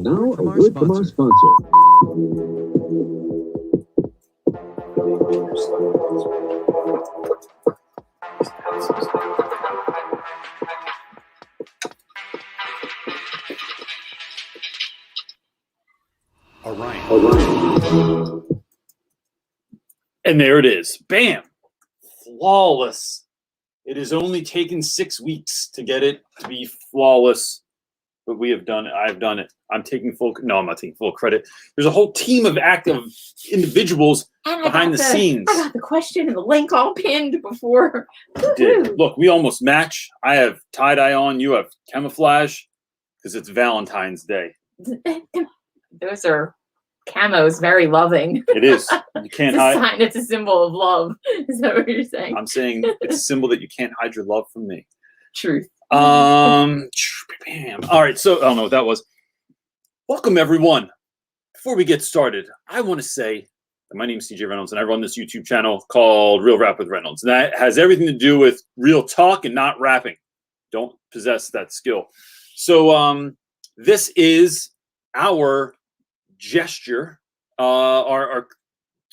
And now, a word from our sponsor. All right. And there it is. Bam. Flawless. It has only taken 6 weeks to get it to be flawless, but we have done it. I've done it. I'm not taking full credit. There's a whole team of active individuals behind the scenes. I got the question and the link all pinned before. Look, we almost match. I have tie-dye on. You have camouflage because it's Valentine's Day. Those are camos, very loving. It is. You can't hide. Sign. It's a symbol of love. Is that what you're saying? I'm saying it's a symbol that you can't hide your love from me. Truth. Bam. All right. So I don't know what that was. Welcome, everyone. Before we get started, I want to say that my name is CJ Reynolds, and I run this YouTube channel called Real Rap With Reynolds. And that has everything to do with real talk and not rapping. Don't possess that skill. So this is our gesture are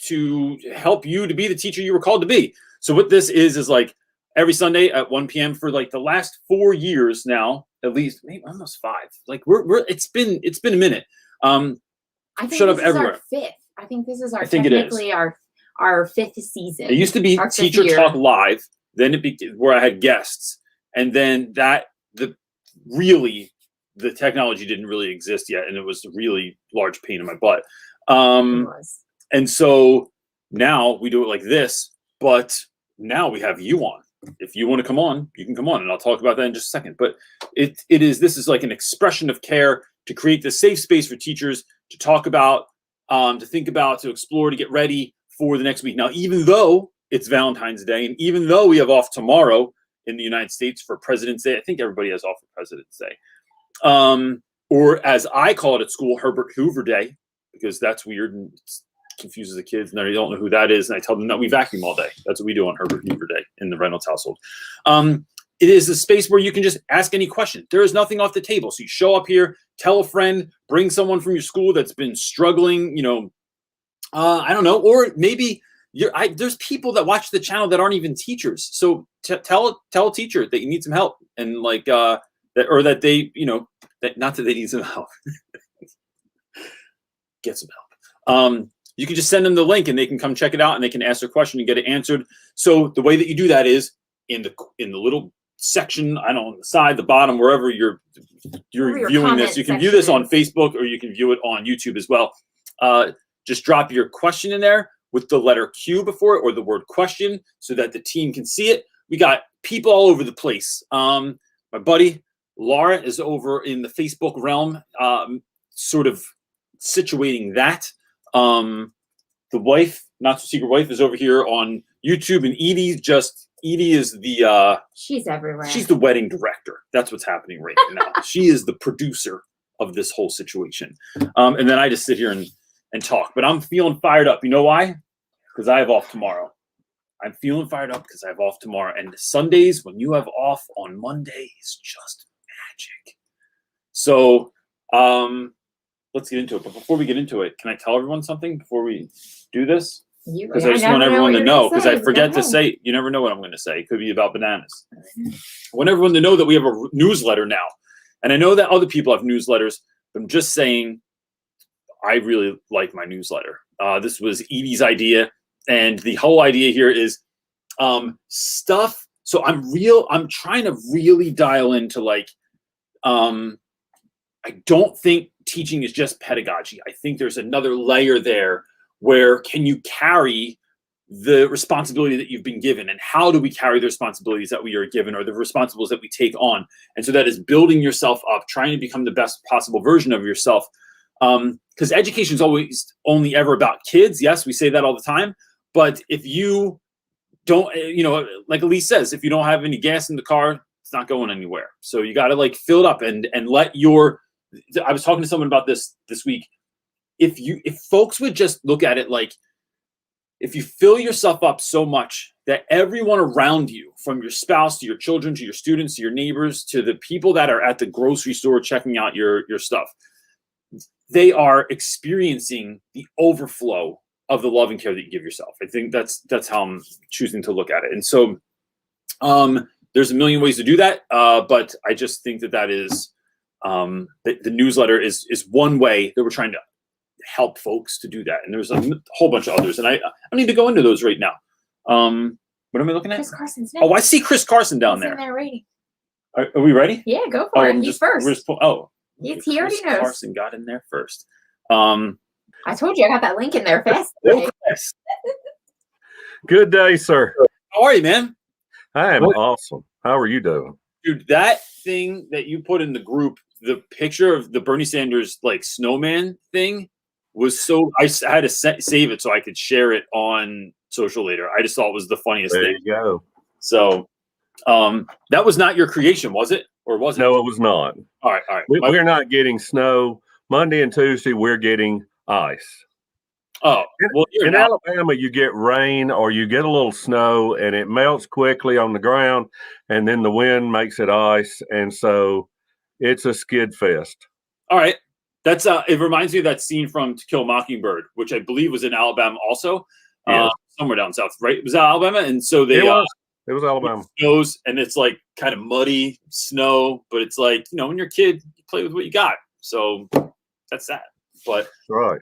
to help you to be the teacher you were called to be. So what this is like every Sunday at 1 p.m. for like the last 4 years now, at least, maybe almost 5. Like it's been a minute. I think Shut Up this is Everywhere. our 5th. I think this is our technically our 5th season. It used to be Teacher Talk Live, then it became where I had guests, and then the technology didn't really exist yet, and it was a really large pain in my butt. And so now we do it like this, but now we have you on. If you want to come on, you can come on, and I'll talk about that in just a second. But this is like an expression of care to create the safe space for teachers to talk about, to think about, to explore, to get ready for the next week. Now, even though it's Valentine's Day, and even though we have off tomorrow in the United States for President's Day, I think everybody has off for President's Day. Or as I call it at school, Herbert Hoover Day, because that's weird and it confuses the kids and they don't know who that is. And I tell them that we vacuum all day. That's what we do on Herbert Hoover Day in the Reynolds household. It is a space where you can just ask any question. There is nothing off the table. So you show up here, tell a friend, bring someone from your school that's been struggling, I don't know, or maybe there's people that watch the channel that aren't even teachers. So tell a teacher that you need some help, and like, that they, not that they need some help. Get some help. You can just send them the link and they can come check it out and they can ask their question and get it answered. So the way that you do that is in the little section, I don't know, on the side, the bottom, wherever you're viewing this. You can view this on Facebook or you can view it on YouTube as well. Just drop your question in there with the letter Q before it or the word question so that the team can see it. We got people all over the place. My buddy Laura is over in the Facebook realm, sort of situating that. The wife, not so secret wife, is over here on YouTube, and Edie is the she's everywhere. She's the wedding director. That's what's happening right now. She is the producer of this whole situation. And then I just sit here and talk. But I'm feeling fired up. You know why? Because I have off tomorrow. I'm feeling fired up because I have off tomorrow. And Sundays, when you have off on Monday, is just magic. So let's get into it. But before we get into it, can I tell everyone something before we do this? Because I just want everyone to know, because I forget to say, you never know what I'm going to say. It could be about bananas. I want everyone to know that we have a newsletter now. And I know that other people have newsletters, but I'm just saying I really like my newsletter. This was Edie's idea. And the whole idea here is stuff. So I'm trying to really dial into like, I don't think teaching is just pedagogy. I think there's another layer there where can you carry the responsibility that you've been given, and how do we carry the responsibilities that we are given or the responsibilities that we take on? And so that is building yourself up, trying to become the best possible version of yourself. Because education is always only ever about kids. Yes, we say that all the time. But if you don't, like Elise says, if you don't have any gas in the car, it's not going anywhere. So you got to like fill it up and let your, I was talking to someone about this week. If folks would just look at it like, if you fill yourself up so much that everyone around you, from your spouse to your children to your students to your neighbors to the people that are at the grocery store checking out your stuff, they are experiencing the overflow of the love and care that you give yourself. I think that's how I'm choosing to look at it. And so there's a million ways to do that, but I just think that is the newsletter is one way that we're trying to help folks to do that. And there's a whole bunch of others, and I don't need to go into those right now. What am I looking at? Chris Carson's next. Oh, I see Chris Carson down He's there. in there ready. Are we ready? Yeah, go for it. He's first. He He already Chris knows. Carson got in there first. I told you I got that link in there fast. Chris, Good day, sir. how are you, man? I am What? awesome. How are you doing? Dude, that thing that you put in the group, the picture of the Bernie Sanders like snowman thing was so, I had to save it so I could share it on social later. I just thought it was the funniest There thing. you go. So that was not your creation, was it? Or was it? No, it was not. All right. We're not getting snow. Monday and Tuesday, we're getting ice. Oh, well, In Alabama, you get rain or you get a little snow and it melts quickly on the ground, and then the wind makes it ice. And so it's a skid fest. all right. That's it reminds me of that scene from To Kill a Mockingbird, which I believe was in Alabama also. Yes. Somewhere down south, right? It was Alabama, and so they It was Alabama. snows, and it's like kind of muddy snow, but it's like, when you're a kid, you play with what you got. So that's that. But Right.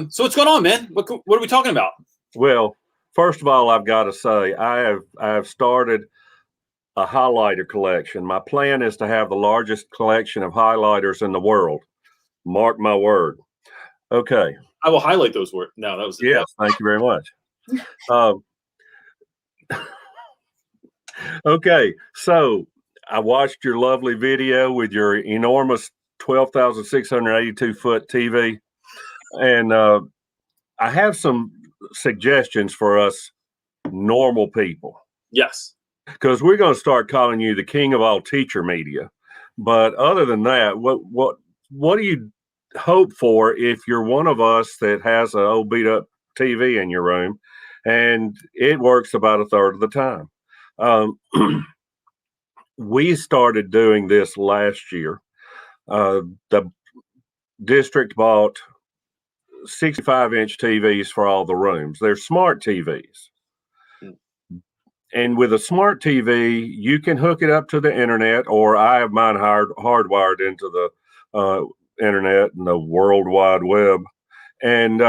so what's going on, man? What are we talking about? Well, first of all, I've got to say I have started a highlighter collection. My plan is to have the largest collection of highlighters in the world. Mark my word. Okay. I will highlight those words. No, that was Yes. Thank you very much. Okay. So I watched your lovely video with your enormous 12,682 foot TV. And I have some suggestions for us normal people, Yes. because we're going to start calling you the king of all teacher media. But other than that, what do you hope for if you're one of us that has an old beat up TV in your room and it works about a third of the time? We started doing this last year. The district bought 65-inch TVs for all the rooms. They're smart TVs. And with a smart TV, you can hook it up to the internet, or I have mine hardwired into the internet and the World Wide Web. And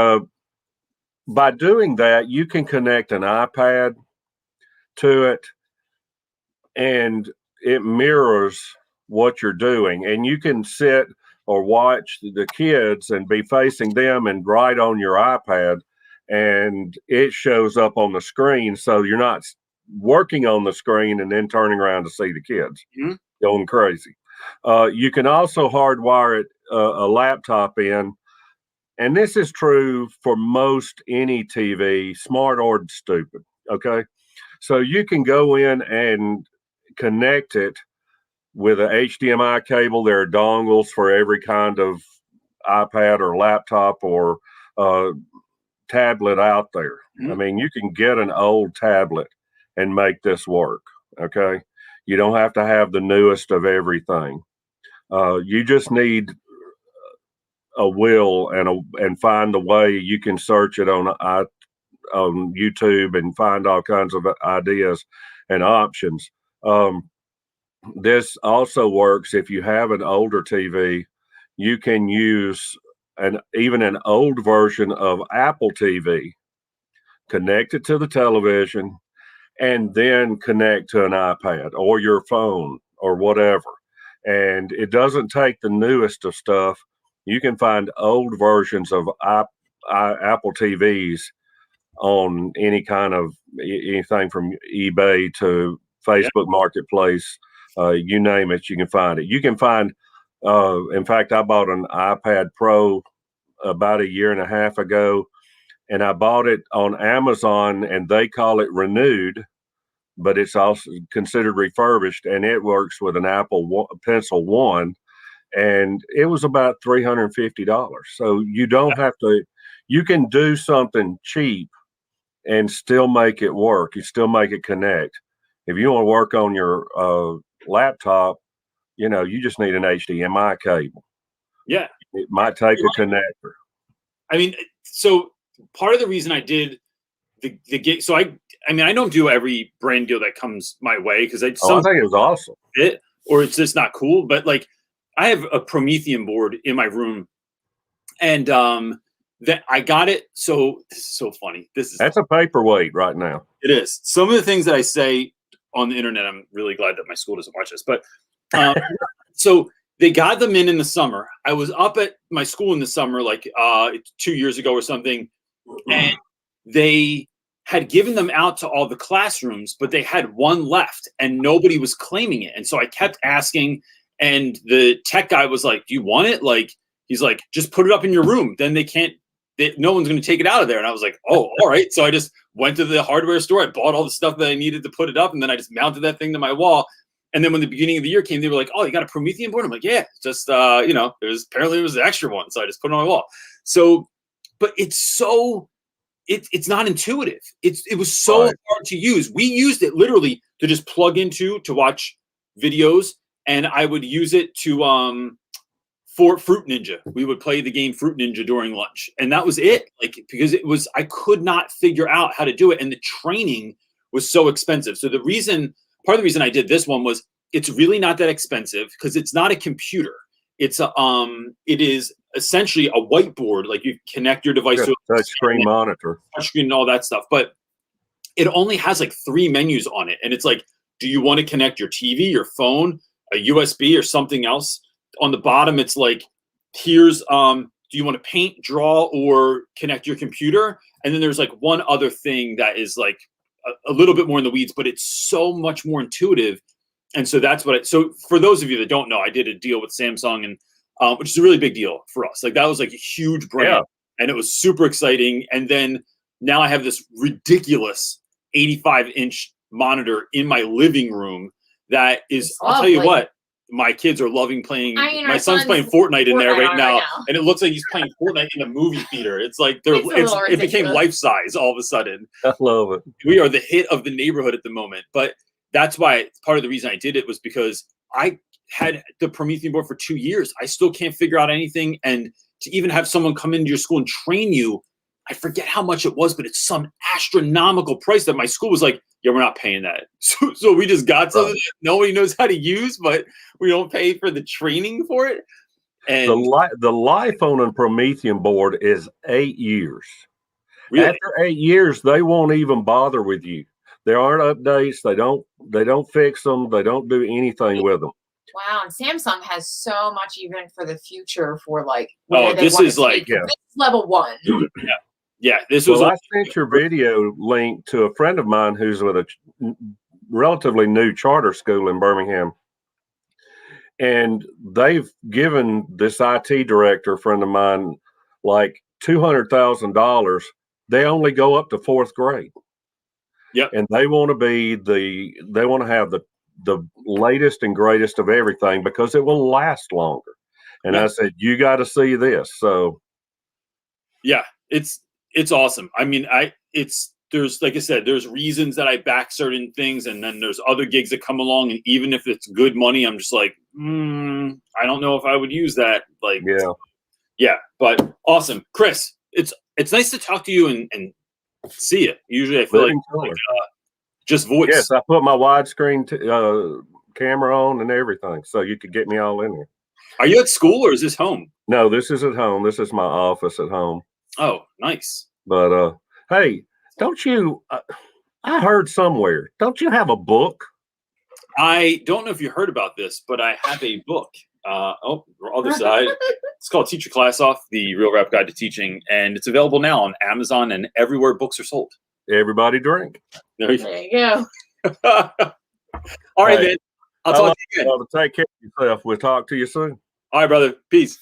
by doing that, you can connect an iPad to it, and it mirrors what you're doing. And you can sit or watch the kids and be facing them and write on your iPad, and it shows up on the screen. So you're not working on the screen and then turning around to see the kids going crazy. You can also hardwire a laptop in, and this is true for most any TV, smart or stupid. Okay. So you can go in and connect it with an HDMI cable. There are dongles for every kind of iPad or laptop or tablet out there. I mean, you can get an old tablet and make this work. Okay. You don't have to have the newest of everything. You just need a will and find a way. You can search it on YouTube and find all kinds of ideas and options. This also works if you have an older TV. You can use even an old version of Apple TV, connect it to the television, and then connect to an iPad or your phone or whatever. And it doesn't take the newest of stuff. You can find old versions of Apple TVs on anything from eBay to Facebook Marketplace. You name it, you can find it. You can find, in fact, I bought an iPad Pro about a year and a half ago, and I bought it on Amazon, and they call it renewed, but it's also considered refurbished, and it works with an Apple Pencil 1, and it was about $350. So you don't have to, you can do something cheap and still make it work. You still make it connect. If you want to work on your laptop, you just need an HDMI cable. Yeah. It might take a connector. I mean, so part of the reason I did the gig, so I don't do every brand deal that comes my way because I think it was awesome. It, or it's just not cool. But like, I have a Promethean board in my room, and that I got it. So this is so funny. That's a paperweight right now. It is. Some of the things that I say on the internet, I'm really glad that my school doesn't watch this. But so they got them in the summer. I was up at my school in the summer, like 2 years ago or something, and they had given them out to all the classrooms, but they had one left and nobody was claiming it. And so I kept asking, and the tech guy was like, "Do you want it?" Like, he's like, "Just put it up in your room. Then no one's going to take it out of there." And I was like, "Oh, all right." So I just went to the hardware store. I bought all the stuff that I needed to put it up. And then I just mounted that thing to my wall. And then when the beginning of the year came, they were like, "Oh, you got a Promethean board?" I'm like, "Yeah, just, apparently it was an extra one." So I just put it on my wall. So, but it's so, it's not intuitive. It was so hard to use. We used it literally to just plug into to watch videos. And I would use it to, for Fruit Ninja. We would play the game Fruit Ninja during lunch. And that was it. Like, because I could not figure out how to do it. And the training was so expensive. So part of the reason I did this one was it's really not that expensive because it's not a computer. It is essentially a whiteboard. Like, you connect your device to a touch screen monitor, touch screen and all that stuff. But it only has like 3 menus on it. And it's like, do you want to connect your TV, your phone, a USB, or something else? On the bottom, it's like, here's, do you want to paint, draw, or connect your computer? And then there's like one other thing that is like a little bit more in the weeds, but it's so much more intuitive. And so that's so for those of you that don't know, I did a deal with Samsung, and which is a really big deal for us. Like, that was like a huge brand, and it was super exciting. And then now I have this ridiculous 85-inch monitor in my living room that is, I'll tell you what, my kids are loving playing. My son's playing Fortnite in there right now, and it looks like he's playing Fortnite in a movie theater. It's like it became life size all of a sudden. I love it. We are the hit of the neighborhood at the moment. But that's why part of the reason I did it was because I had the Promethean board for 2 years. I still can't figure out anything, and to even have someone come into your school and train you, I forget how much it was, but it's some astronomical price that my school was like, "Yeah, we're not paying that." So we just got something that nobody knows how to use, but we don't pay for the training for it. And the life on a Promethean board is 8 years. Really? After 8 years, they won't even bother with you. There aren't updates. They don't fix them. They don't do anything with them. Wow, and Samsung has so much even for the future for like. This is like level 1. Yeah, this was. I sent your video link to a friend of mine who's with a relatively new charter school in Birmingham, and they've given this IT director friend of mine like $200,000. They only go up to 4th grade. Yep. And they want to have the latest and greatest of everything because it will last longer. And I said, you got to see this. So yeah, it's awesome. I mean, there's, like I said, there's reasons that I back certain things, and then there's other gigs that come along, and even if it's good money, I'm just like, I don't know if I would use that. Like, yeah, but awesome. Chris, it's nice to talk to you and see it. Usually I feel like just voice. Yes, I put my widescreen camera on and everything, so you could get me all in here. Are you at school or is this home? No, this is at home. This is my office at home. Oh, nice. But hey, don't you? I heard somewhere. Don't you have a book? I don't know if you heard about this, but I have a book. Other side. It's called Teach Your Class Off: The Real Rap Guide to Teaching, and it's available now on Amazon and everywhere books are sold. Everybody drink. There you go. All right, man. I'll talk to you again. Take care of yourself. We'll talk to you soon. All right, brother. Peace.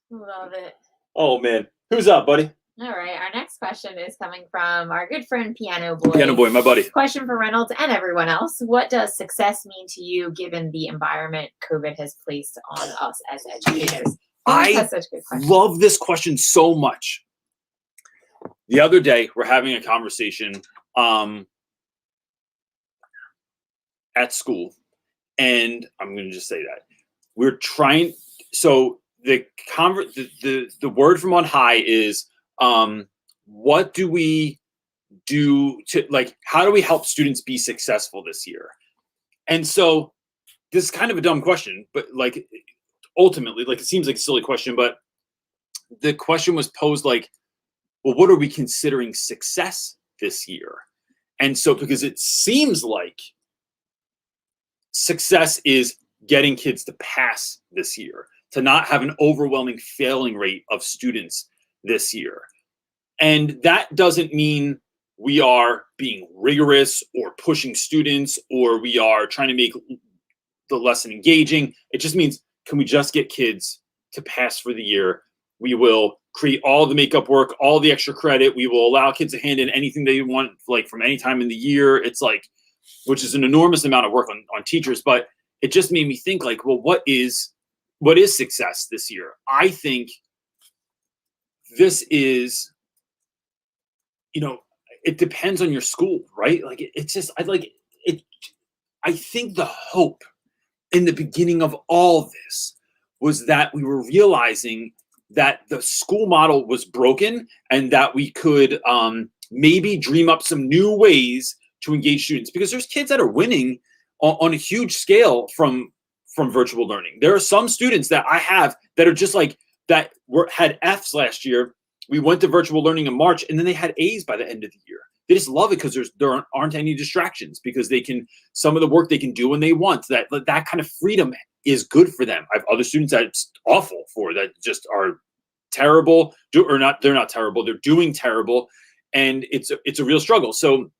Love it. Oh, man. Who's up, buddy? All right. Our next question is coming from our good friend Piano Boy. Piano Boy, my buddy. Question for Reynolds and everyone else. What does success mean to you given the environment COVID has placed on us as educators? I love this question so much. The other day, we're having a conversation at school, and I'm going to just say that we're trying. So the word from on high is, what do we do to, like, how do we help students be successful this year? And so this is kind of a dumb question, but like ultimately, like, it seems like a silly question, but the question was posed like, well, what are we considering success this year? And so, because it seems like success is getting kids to pass this year, to not have an overwhelming failing rate of students this year. And that doesn't mean we are being rigorous or pushing students, or we are trying to make the lesson engaging. It just means, can we just get kids to pass for the year? We will create all the makeup work, all the extra credit. We will allow kids to hand in anything they want, like from any time in the year. It's like, which is an enormous amount of work on teachers, but it just made me think like, well, what is success this year? I think this is, it depends on your school, right? Like it's just, I think the hope in the beginning of all this was that we were realizing that the school model was broken, and that we could maybe dream up some new ways to engage students, because there's kids that are winning on a huge scale from virtual learning. There are some students that I have that are just like that had Fs last year. We went to virtual learning in March, and then they had A's by the end of the year. They just love it because there aren't any distractions, because they can, some of the work they can do when they want. That kind of freedom is good for them. I have other students that it's awful for, that just are terrible, they're not terrible, they're doing terrible, and it's a real struggle. So,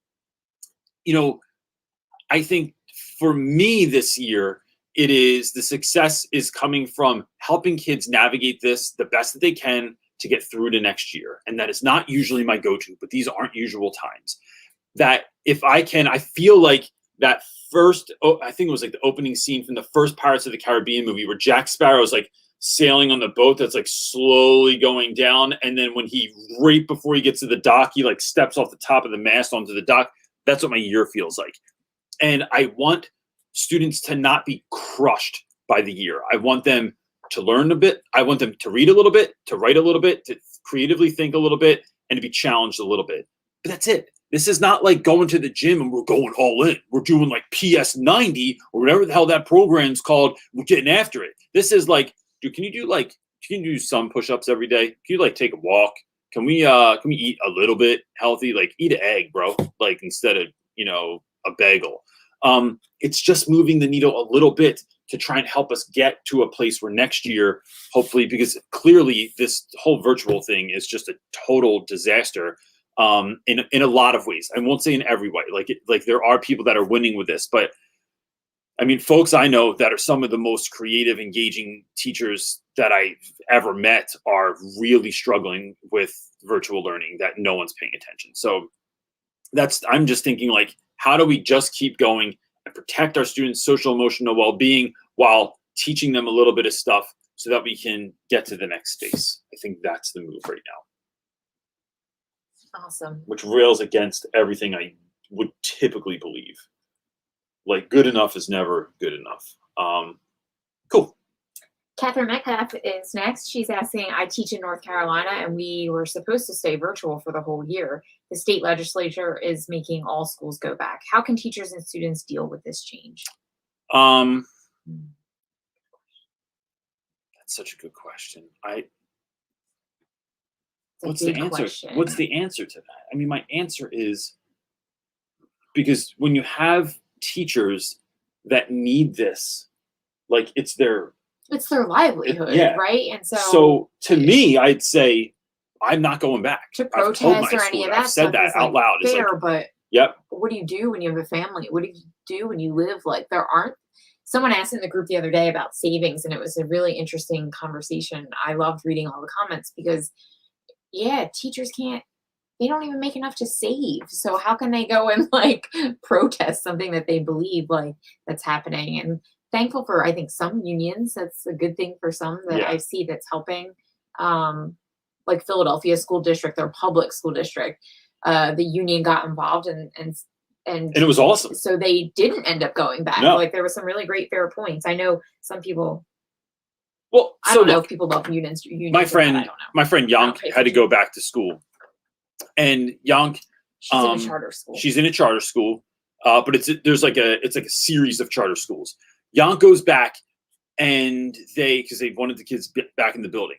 I think for me this year, the success is coming from helping kids navigate this the best that they can to get through to next year. And that is not usually my go-to, but these aren't usual times. That if I feel like that first, I think it was like the opening scene from the first Pirates of the Caribbean movie, where Jack Sparrow's like sailing on the boat that's like slowly going down. And then when right before he gets to the dock, he like steps off the top of the mast onto the dock. That's what my year feels like. And I want students to not be crushed by the year. I want them to learn a bit. I want them to read a little bit, to write a little bit, to creatively think a little bit, and to be challenged a little bit. But that's it. This is not like going to the gym and we're going all in. We're doing like PS 90 or whatever the hell that program's called. We're getting after it. This is like, dude, can you do some push-ups every day? Can you like take a walk? Can we eat a little bit healthy? Like eat an egg, bro. Like instead of, a bagel. It's just moving the needle a little bit to try and help us get to a place where next year, hopefully, because clearly this whole virtual thing is just a total disaster in a lot of ways. I won't say in every way. Like there are people that are winning with this, but I mean, folks I know that are some of the most creative, engaging teachers that I've ever met are really struggling with virtual learning, that no one's paying attention. So I'm just thinking like, how do we just keep going and protect our students' social emotional well-being while teaching them a little bit of stuff so that we can get to the next space? I think that's the move right now. Awesome. Which rails against everything I would typically believe. Like good enough is never good enough. Cool. Catherine Metcalf is next. She's asking, I teach in North Carolina and we were supposed to stay virtual for the whole year. The state legislature is making all schools go back. How can teachers and students deal with this change? That's such a good question. What's the answer? Question. What's the answer to that? I mean, my answer is, because when you have teachers that need this, like it's their livelihood, yeah. Right? And so to me, I'd say I'm not going back to protest or any of that. I've said that out loud. It's fair, but yep. What do you do when you have a family? What do you do when you live? Like someone asked in the group the other day about savings, and it was a really interesting conversation. I loved reading all the comments because teachers they don't even make enough to save. So how can they go and like protest something that they believe like that's happening? And thankful for, I think, some unions. That's a good thing for some that I see that's helping. Like Philadelphia School District, their public school district, the union got involved and it was awesome. So they didn't end up going back. No. Like there was some really great fair points. I know some people Well, I so don't know look, if people love unions. my friend, I don't know. my friend Yank pay had to attention. go back to school, and Yank, She's in a charter school. she's in a charter school, but it's like a series of charter schools. Yank goes back, and because they wanted the kids back in the building.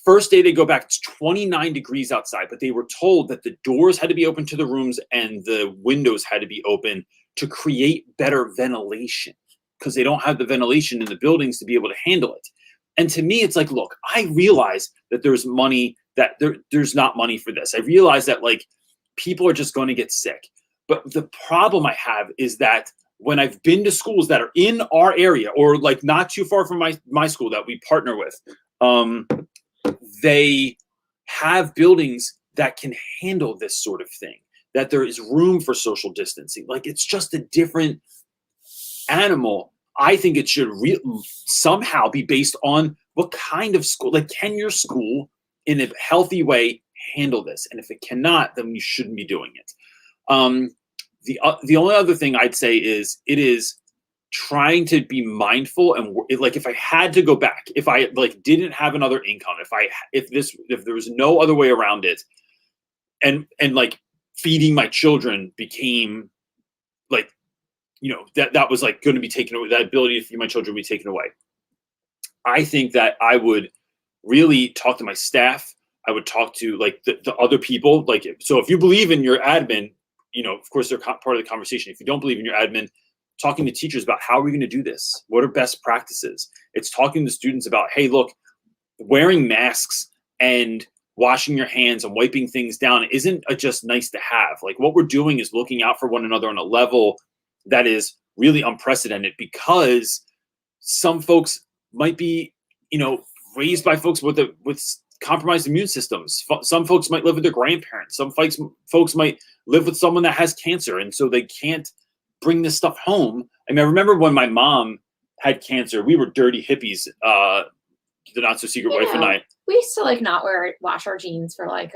First day they go back, it's 29 degrees outside, but they were told that the doors had to be open to the rooms and the windows had to be open to create better ventilation, because they don't have the ventilation in the buildings to be able to handle it. And to me, it's like, look, I realize that there's money, that there's not money for this. I realize that like people are just going to get sick. But the problem I have is that when I've been to schools that are in our area or like not too far from my school that we partner with, they have buildings that can handle this sort of thing, that there is room for social distancing. Like it's just a different animal. I think it should somehow be based on what kind of school, like can your school in a healthy way handle this? And if it cannot, then you shouldn't be doing it. The only other thing I'd say is it is trying to be mindful and like if I had to go back, if I like didn't have another income, if there was no other way around it, and like feeding my children became like, you know, that was like going to be taken away, that ability to feed my children would be taken away. I think that I would really talk to my staff. I would talk to like the other people. Like, so if you believe in your admin, you know, of course they're part of the conversation. If you don't believe in your admin, talking to teachers about how are we going to do this? What are best practices? It's talking to students about, hey, look, wearing masks and washing your hands and wiping things down isn't just nice to have. Like what we're doing is looking out for one another on a level that is really unprecedented, because some folks might be, you know, raised by folks with compromised immune systems. Some folks might live with their grandparents. Some folks might live with someone that has cancer, and so they can't bring this stuff home. I mean, I remember when my mom had cancer, we were dirty hippies, the Not So Secret Wife and I. We used to like not wash our jeans for like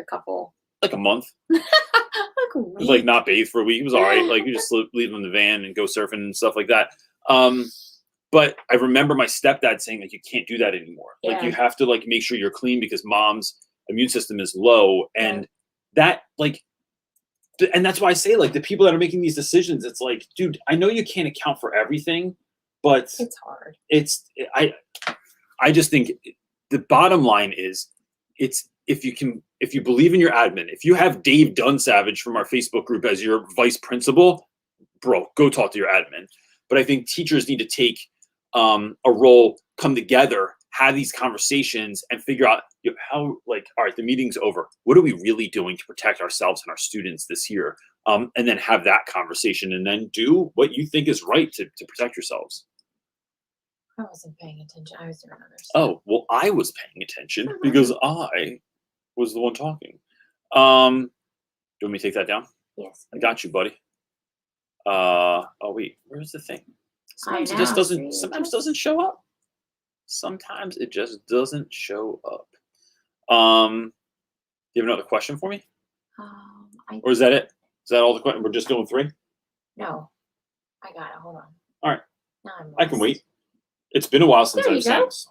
a month. like a It was week. like not bathed for a week. It was all right. Like you just leave them in the van and go surfing and stuff like that. But I remember my stepdad saying like, you can't do that anymore. Yeah. Like you have to like make sure you're clean because mom's immune system is low. And that like, and that's why I say like the people that are making these decisions, it's like, dude, I know you can't account for everything, but it's hard. I just think the bottom line is if you believe in your admin, if you have Dave Dunsavage from our Facebook group as your vice principal, bro, go talk to your admin. But I think teachers need to take a role, come together, have these conversations, and figure out how, like, all right, the meeting's over. What are we really doing to protect ourselves and our students this year? And then have that conversation, and then do what you think is right to protect yourselves. I wasn't paying attention. I was doing other stuff. Oh, well, I was paying attention because I was the one talking. Do you want me to take that down? Yes. I got you, buddy. Oh wait, where's the thing? Sometimes it just doesn't. Sometimes it doesn't show up. Sometimes it just doesn't show up. Do you have another question for me? Or is that it? Is that all the questions? We're just doing 3? No, I got it. Hold on. All right. No, I can wait. It's been a while since I've sent this.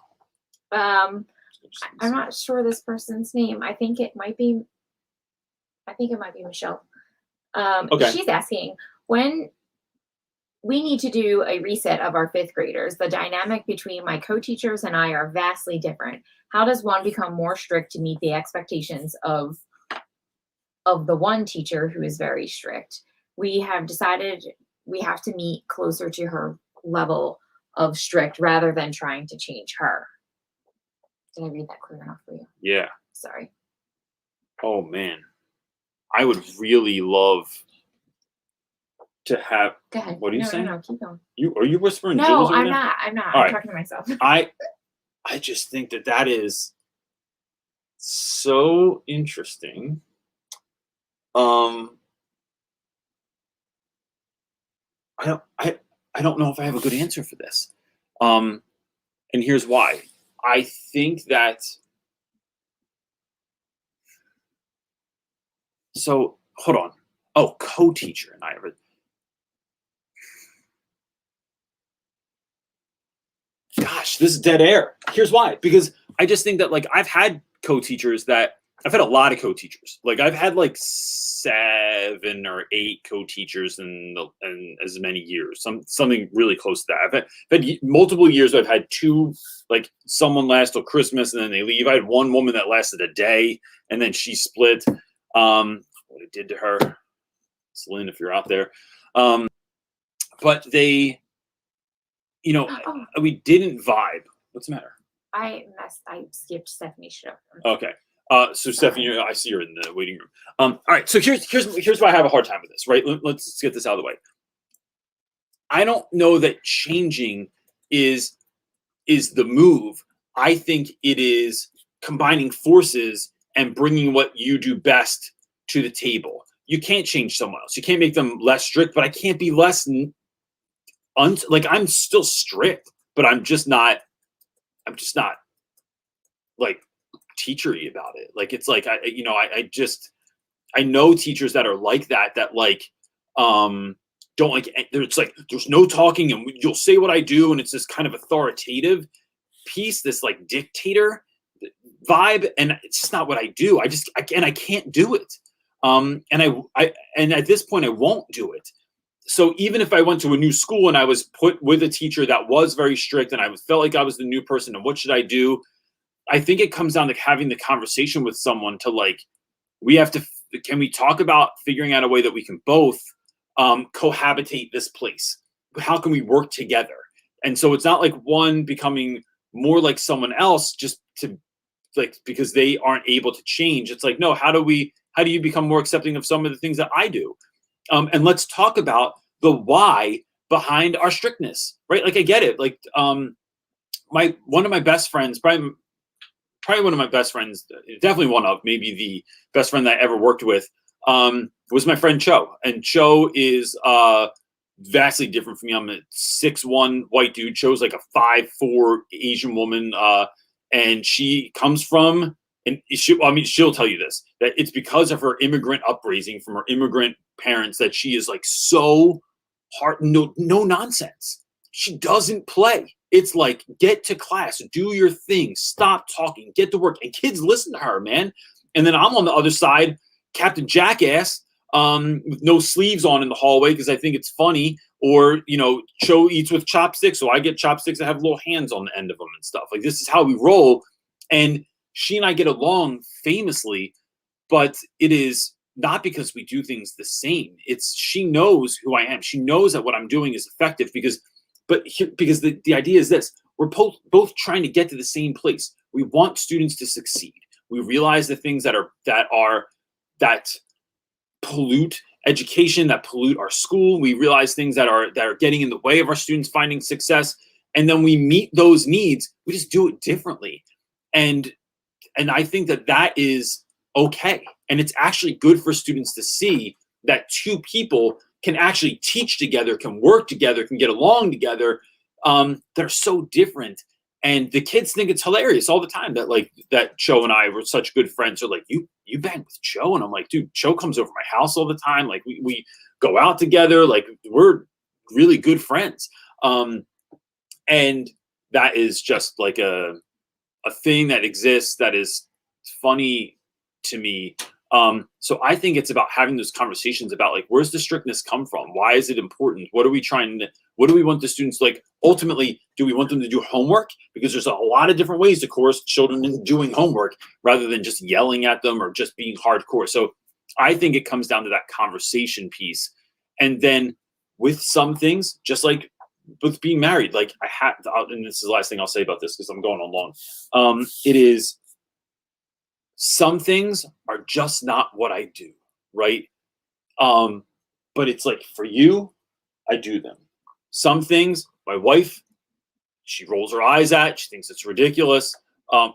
I'm not sure this person's name. I think it might be Michelle. Okay. She's asking when we need to do a reset of our 5th graders. The dynamic between my co-teachers and I are vastly different. How does one become more strict to meet the expectations of the one teacher who is very strict? We have decided we have to meet closer to her level of strict rather than trying to change her. Did I read that clear enough for you? Yeah. Sorry. Oh man, I would really love to have. Go ahead. What are you saying? No, keep going. Are you whispering? No, gibberish over I'm there? not. I'm All right. right. Talking to myself. I just think that is so interesting. I don't know if I have a good answer for this. And here's why. I think that so hold on. Oh, co-teacher and I have gosh, this is dead air. Here's why. Because I just think that like I've had co-teachers that I've had a lot of co-teachers. Like I've had like 7 or 8 co-teachers in as many years, something really close to that. I've had multiple years. I've had 2, like someone last till Christmas and then they leave. I had one woman that lasted a day and then she split. What it did to her, Celine, if you're out there. But they, you know, we didn't vibe. What's the matter? I skipped Stephanie's show. Okay. So Stephanie, I see her in the waiting room. All right. So here's why I have a hard time with this, right? Let's get this out of the way. I don't know that changing is the move. I think it is combining forces and bringing what you do best to the table. You can't change someone else. You can't make them less strict, but I can't be less like I'm still strict, but I'm just not like teachery about it. Like it's like I know teachers that are like that like don't like, it's like there's no talking and you'll say what I do, and it's this kind of authoritative piece, this like dictator vibe, and it's just not what I do. I can't do it. And at this point I won't do it. So even if I went to a new school and I was put with a teacher that was very strict and I felt like I was the new person and what should I do? I think it comes down to having the conversation with someone to like, can we talk about figuring out a way that we can both cohabitate this place? How can we work together? And so it's not like one becoming more like someone else just to like, because they aren't able to change. It's like, no, how do you become more accepting of some of the things that I do? And let's talk about the why behind our strictness, right? Like I get it. Like one of my best friends, probably one of my best friends, definitely one of maybe the best friend that I ever worked with, was my friend Cho. And Cho is vastly different from me. I'm a 6'1" white dude. Cho's like a 5'4" Asian woman, and she comes from. And she'll tell you this, that it's because of her immigrant upbringing from her immigrant parents that she is like so hard, no nonsense. She doesn't play. It's like, get to class, do your thing, stop talking, get to work. And kids listen to her, man. And then I'm on the other side, Captain Jackass, with no sleeves on in the hallway because I think it's funny. Or, Cho eats with chopsticks, so I get chopsticks that have little hands on the end of them and stuff. Like, this is how we roll. And she and I get along famously, but it is not because we do things the same. It's she knows who I am. She knows that what I'm doing is effective because the idea is this: we're both trying to get to the same place. We want students to succeed. We realize the things that pollute education, that pollute our school. We realize things that are getting in the way of our students finding success, and then we meet those needs. We just do it differently, and I think that is okay. And it's actually good for students to see that two people can actually teach together, can work together, can get along together. They're so different. And the kids think it's hilarious all the time that Cho and I were such good friends. They're like, you bang with Cho? And I'm like, dude, Cho comes over my house all the time. Like we go out together. Like we're really good friends. And that is just like a thing that exists that is funny to me. So I think it's about having those conversations about like, where's the strictness come from? Why is it important? What do we want the students, like, ultimately, do we want them to do homework? Because there's a lot of different ways to coerce children into doing homework rather than just yelling at them or just being hardcore. So I think it comes down to that conversation piece. And then with some things, just like with being married, like and this is the last thing I'll say about this because I'm going on long. It is, some things are just not what I do, right? But it's like, for you, I do them. Some things, my wife, she rolls her eyes at, she thinks it's ridiculous.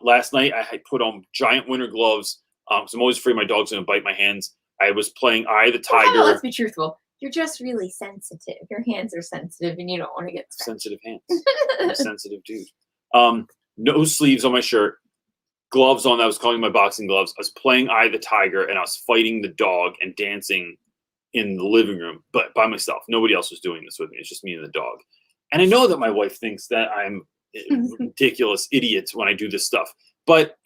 Last night, I had put on giant winter gloves because I'm always afraid my dog's going to bite my hands. I was playing Eye of the Tiger. Let's be truthful. You're just really sensitive. Your hands are sensitive and you don't want to get scratched. Sensitive hands. I'm a sensitive dude. No sleeves on my shirt. Gloves on. I was calling my boxing gloves. I was playing Eye of the Tiger and I was fighting the dog and dancing in the living room, but by myself. Nobody else was doing this with me. It's just me and the dog. And I know that my wife thinks that I'm ridiculous idiots when I do this stuff. But,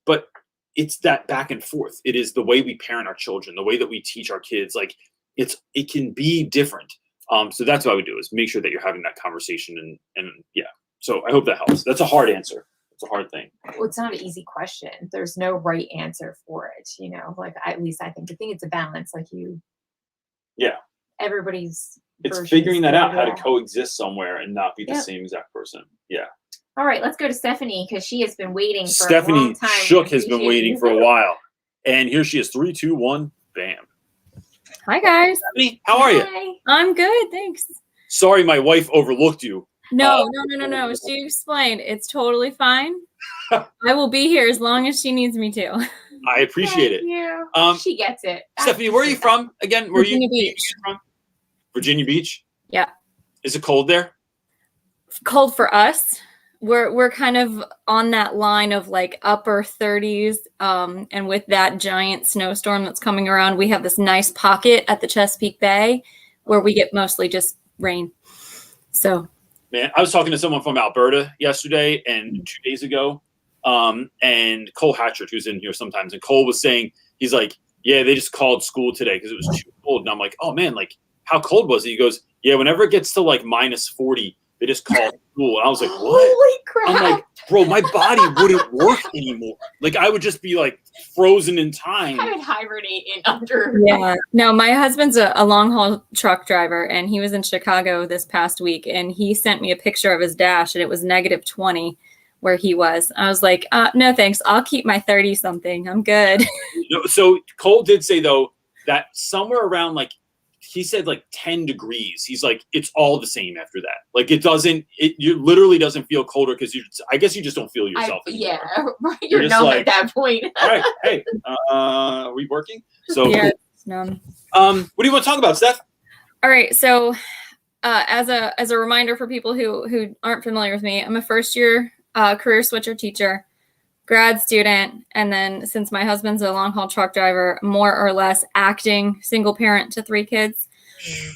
but it's that back and forth. It is the way we parent our children, the way that we teach our kids. Like it can be different. So that's what I would do, is make sure that you're having that conversation. And yeah, so I hope that helps. That's a hard answer. It's a hard thing. Well, it's not an easy question. There's no right answer for it. Like at least I think it's a balance. Like everybody's. It's figuring that out, how to coexist somewhere and not be the same exact person. Yeah. All right, let's go to Stephanie, because she has been waiting for a long Stephanie time. Shook has been waiting for a while. And here she is. 3, 2, 1, bam. Hi, guys. Stephanie, how are you? Hi. I'm good, thanks. Sorry, my wife overlooked you. No. She explained. It's totally fine. I will be here as long as she needs me to. I appreciate Thank it. you. She gets it. Stephanie, where are you from? Again, where Virginia are you Beach. from? Virginia Beach? Yeah. Is it cold there? Cold for us. We're kind of on that line of like upper 30s. And with that giant snowstorm that's coming around, we have this nice pocket at the Chesapeake Bay where we get mostly just rain. So, man, I was talking to someone from Alberta yesterday and 2 days ago. And Cole Hatchard, who's in here sometimes, and Cole was saying, he's like, yeah, they just called school today because it was too cold. And I'm like, oh man, like how cold was it? He goes, yeah, whenever it gets to like minus 40, they just call school. And I was like, what? Holy crap. I'm like, bro, my body wouldn't work anymore. Like I would just be like frozen in time. I would hibernate in under. yeah. No, my husband's a long haul truck driver, and he was in Chicago this past week, and he sent me a picture of his dash, and it was -20 where he was. I was like, no, thanks. I'll keep my 30 something. I'm good. So Cole did say though that somewhere around like, he said like 10 degrees. He's like, it's all the same after that. Like you literally doesn't feel colder because I guess you just don't feel yourself. Yeah, you're just numb like, at that point. all right, hey, are we working? So Yeah. cool. What do you want to talk about, Steph? All right. So as a reminder for people who aren't familiar with me, I'm a first year career switcher teacher, grad student, and then since my husband's a long haul truck driver, more or less acting single parent to 3 kids.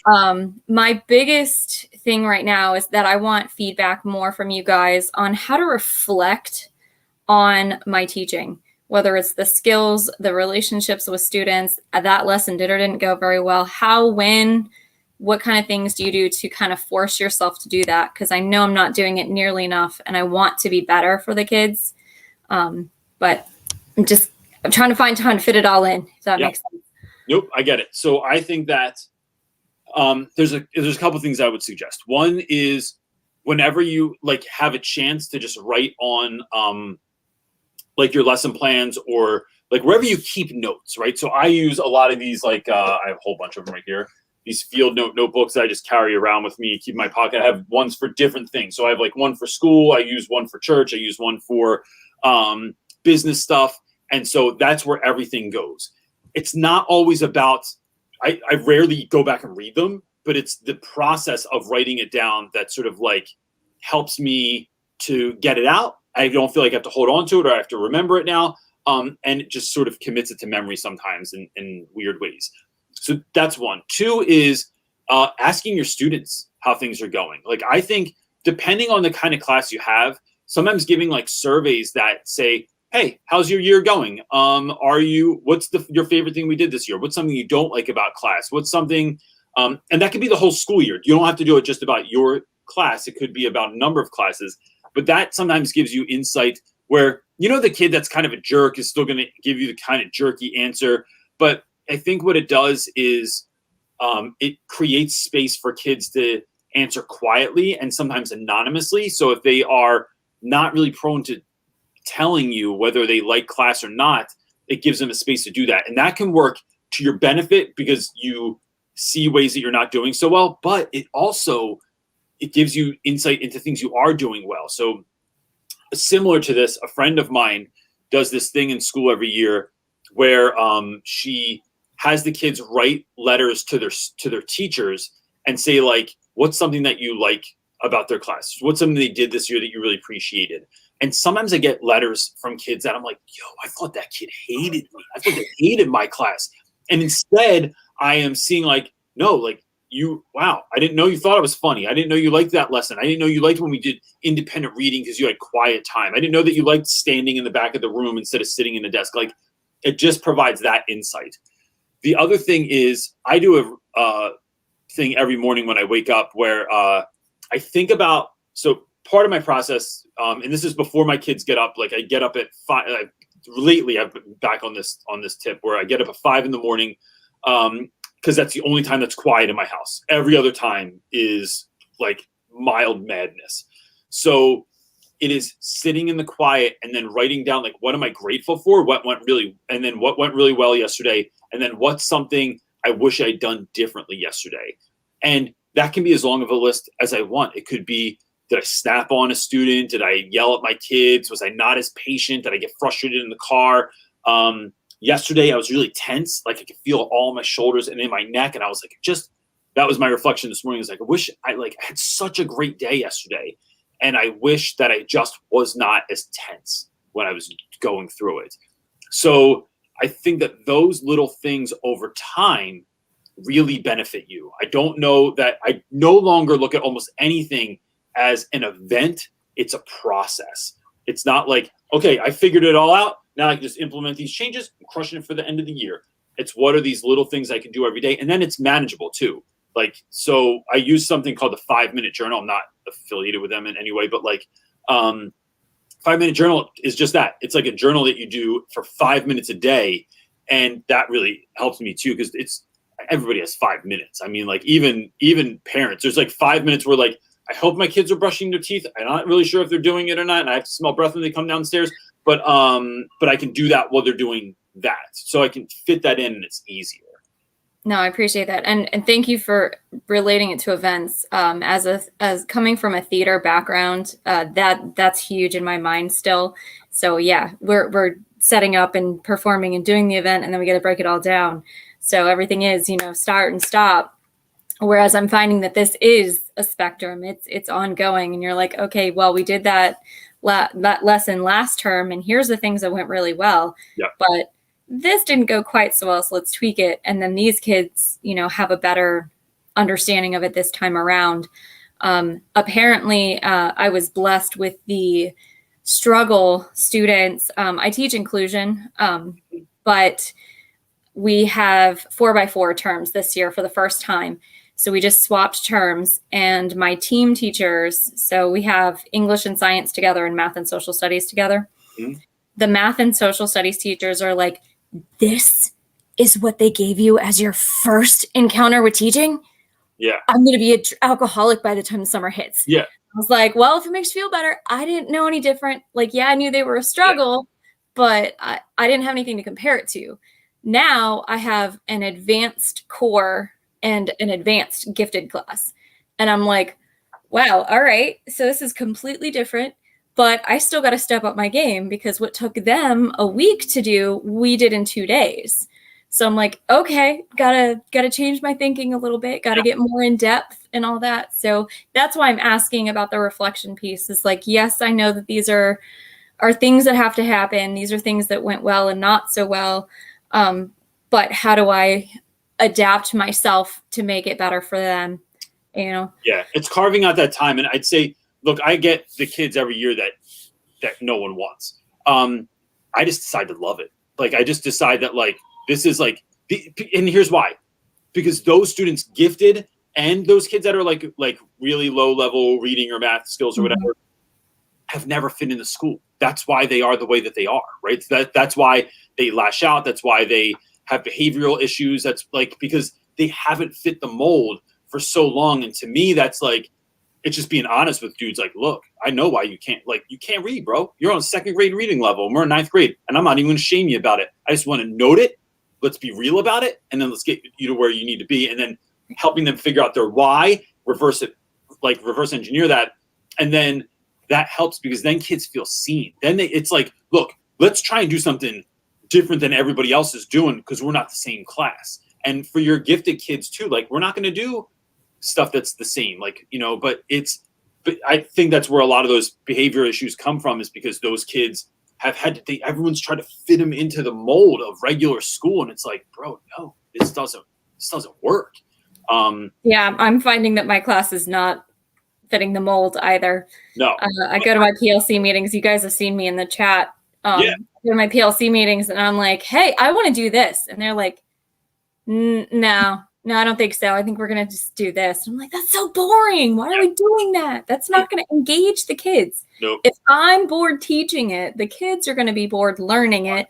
My biggest thing right now is that I want feedback more from you guys on how to reflect on my teaching, whether it's the skills, the relationships with students. That lesson did or didn't go very well. How, when, what kind of things do you do to kind of force yourself to do that? Because I know I'm not doing it nearly enough, and I want to be better for the kids. But I'm trying to find time to fit it all in. If that makes sense. Nope, I get it. So I think that there's a couple of things I would suggest. One is whenever you like have a chance to just write on like your lesson plans or like wherever you keep notes, right? So I use a lot of these, like I have a whole bunch of them right here. These field notebooks that I just carry around with me, keep in my pocket. I have ones for different things. So I have like one for school. I use one for church. I use one for business stuff. And so that's where everything goes. It's not always about, I rarely go back and read them, but it's the process of writing it down that sort of like helps me to get it out. I don't feel like I have to hold on to it or I have to remember it now. And it just sort of commits it to memory sometimes in weird ways. So that's one. 2 is asking your students how things are going. Like I think depending on the kind of class you have, sometimes giving like surveys that say, hey, how's your year going? What's your favorite thing we did this year? What's something you don't like about class? What's something, and that could be the whole school year. You don't have to do it just about your class. It could be about a number of classes, but that sometimes gives you insight where, the kid that's kind of a jerk is still going to give you the kind of jerky answer. But I think what it does is it creates space for kids to answer quietly and sometimes anonymously. So if they are not really prone to telling you whether they like class or not, it gives them a space to do that. And that can work to your benefit because you see ways that you're not doing so well, but it gives you insight into things you are doing well. So similar to this, a friend of mine does this thing in school every year where she has the kids write letters to their teachers and say like, what's something that you like about their class? What's something they did this year that you really appreciated? And sometimes I get letters from kids that I'm like, yo, I thought that kid hated me. I thought they hated my class. And instead I am seeing like, no, like wow, I didn't know you thought it was funny. I didn't know you liked that lesson. I didn't know you liked when we did independent reading because you had quiet time. I didn't know that you liked standing in the back of the room instead of sitting in the desk. Like, it just provides that insight. The other thing is I do a thing every morning when I wake up where I think about, so part of my process, and this is before my kids get up, like I get up at 5, lately I've been back on this tip where I get up at 5 in the morning, because that's the only time that's quiet in my house. Every other time is like mild madness. So it is sitting in the quiet and then writing down, like, what am I grateful for? What went really well yesterday? And then what's something I wish I'd done differently yesterday? And that can be as long of a list as I want. It could be, did I snap on a student? Did I yell at my kids? Was I not as patient? Did I get frustrated in the car? Yesterday, I was really tense. Like, I could feel all my shoulders and in my neck. And I was like, that was my reflection this morning. I was like, I wish I had such a great day yesterday. And I wish that I just was not as tense when I was going through it. So I think that those little things over time really benefit you. I don't know that I no longer look at almost anything as an event. It's a process. It's not like, okay, I figured it all out. Now I can just implement these changes. I'm crushing it for the end of the year. It's what are these little things I can do every day? And then it's manageable too. Like, so I use something called the 5-minute journal. I'm not affiliated with them in any way, but like 5-minute journal is just that. It's like a journal that you do for 5 minutes a day. And that really helps me too, because everybody has 5 minutes. I mean, like even parents, there's like 5 minutes where like, I hope my kids are brushing their teeth. I'm not really sure if they're doing it or not. And I have to smell breath when they come downstairs, but I can do that while they're doing that. So I can fit that in and it's easier. No, I appreciate that. And thank you for relating it to events. As coming from a theater background, that's huge in my mind still. So yeah, we're setting up and performing and doing the event, and then we got to break it all down. So everything is, start and stop. Whereas I'm finding that this is a spectrum. It's ongoing, and you're like, okay, well, we did that lesson last term, and here's the things that went really well. Yeah. But this didn't go quite so well, so let's tweak it. And then these kids, have a better understanding of it this time around. Apparently, I was blessed with the struggle students. I teach inclusion, but we have 4x4 terms this year for the first time. So we just swapped terms, and my team teachers, so we have English and science together and math and social studies together. Mm-hmm. The math and social studies teachers are like, this is what they gave you as your first encounter with teaching? Yeah. I'm going to be an alcoholic by the time the summer hits. Yeah. I was like, well, if it makes you feel better, I didn't know any different. Like, yeah, I knew they were a struggle, but I didn't have anything to compare it to. Now I have an advanced core and an advanced gifted class. And I'm like, wow, all right. So this is completely different, but I still got to step up my game because what took them a week to do, we did in 2 days. So I'm like, okay, gotta change my thinking a little bit, gotta get more in depth and all that. So that's why I'm asking about the reflection piece. Is like, yes, I know that these are things that have to happen. These are things that went well and not so well. But how do I adapt myself to make it better for them? Yeah, it's carving out that time. And I'd say, look, I get the kids every year that no one wants. I just decide to love it. Like, I just decide that, like, this is like, and here's why. Because those students gifted and those kids that are like really low level reading or math skills or whatever have never fit into school. That's why they are the way that they are, right? That's why they lash out. That's why they have behavioral issues. That's like, because they haven't fit the mold for so long. And to me, that's like, it's just being honest with dudes. Like, look, I know why you can't read, bro. You're on 2nd grade reading level and we're in 9th grade. And I'm not even going to shame you about it. I just want to note it. Let's be real about it. And then let's get you to where you need to be. And then helping them figure out their why, reverse engineer that. And then that helps because then kids feel seen. Then it's like, look, let's try and do something different than everybody else is doing because we're not the same class. And for your gifted kids too, like, we're not going to do stuff that's the same, like, but I think that's where a lot of those behavior issues come from, is because those kids have had to, everyone's tried to fit them into the mold of regular school. And it's like, bro, no, this doesn't work. Yeah, I'm finding that my class is not fitting the mold either. No. I go to my PLC meetings. You guys have seen me in the chat. Yeah. I go to my PLC meetings and I'm like, hey, I want to do this. And they're like, no, I don't think so. I think we're going to just do this. And I'm like, that's so boring. Why are we doing that? That's not going to engage the kids. Nope. If I'm bored teaching it, the kids are going to be bored learning it.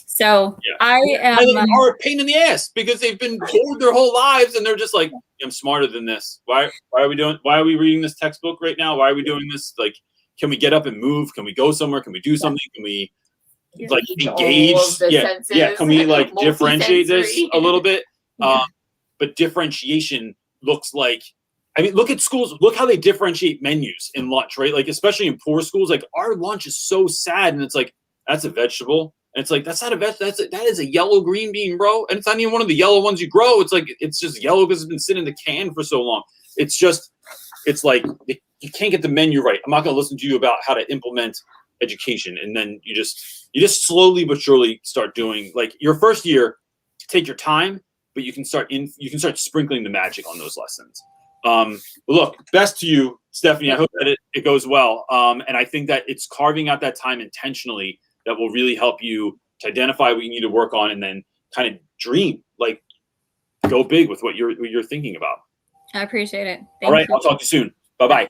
So I am. Are a pain in the ass because they've been bored their whole lives and they're just like, I'm smarter than this. Why are we reading this textbook right now? Why are we doing this? Like, can we get up and move? Can we go somewhere? Can we do something? Can we like engage? Yeah. Can we like differentiate this a little bit? But differentiation looks like, I mean, look at schools. Look how they differentiate menus in lunch, right? Like, especially in poor schools, like our lunch is so sad. And it's like, that's a vegetable. And it's like, that's not a vegetable. That is a yellow green bean, bro. And it's not even one of the yellow ones you grow. It's like, it's just yellow because it's been sitting in the can for so long. It's like, you can't get the menu right. I'm not going to listen to you about how to implement education. And then you just slowly but surely start doing, like, your first year, take your time, but you can start sprinkling the magic on those lessons. Look, best to you, Stephanie. I hope that it goes well. And I think that it's carving out that time intentionally that will really help you to identify what you need to work on and then kind of dream, like go big with what you're thinking about. I appreciate it. All right. I'll talk to you soon. Bye-bye.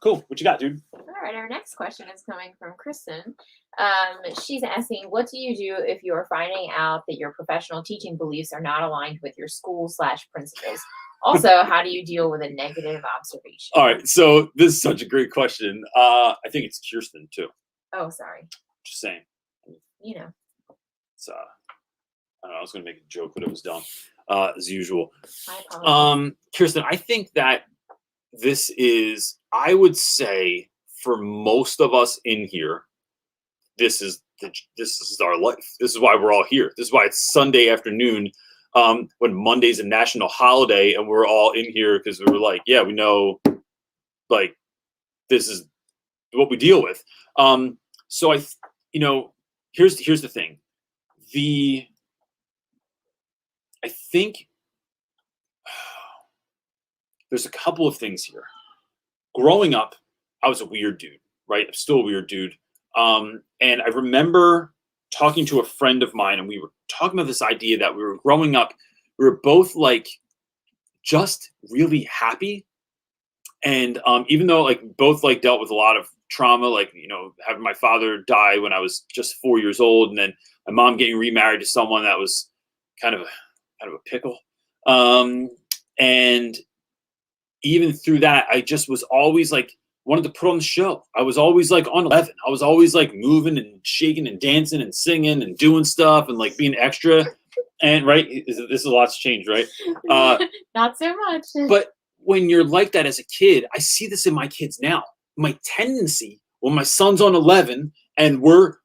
Cool. What you got, dude? All right. Our next question is coming from Kristen. She's asking, what do you do if you're finding out that your professional teaching beliefs are not aligned with your school/principles? Also, how do you deal with a negative observation? All right. So this is such a great question. I think it's Kirsten too. Oh, sorry. Just saying. You know. It's I don't know, I was gonna make a joke, but it was dumb. As usual. I apologize. Kirsten, I think that this is, I would say, for most of us in here, this is our life. This is why we're all here. This is why it's Sunday afternoon, when Monday's a national holiday, and we're all in here because we were like, yeah, we know, like, this is what we deal with. So here's the thing. I think there's a couple of things here. Growing up, I was a weird dude, right? I'm still a weird dude. And I remember talking to a friend of mine, and we were talking about this idea that we were growing up, we were both like just really happy. And even though like both like dealt with a lot of trauma, like, having my father die when I was just 4 years old, and then my mom getting remarried to someone that was kind of a pickle. And even through that, I just was always like wanted to put on the show. I was always like on 11. I was always like moving and shaking and dancing and singing and doing stuff and like being extra. And right, this a lot's changed, right? Not so much. But when you're like that as a kid, I see this in my kids now. My tendency when my son's on 11 and we're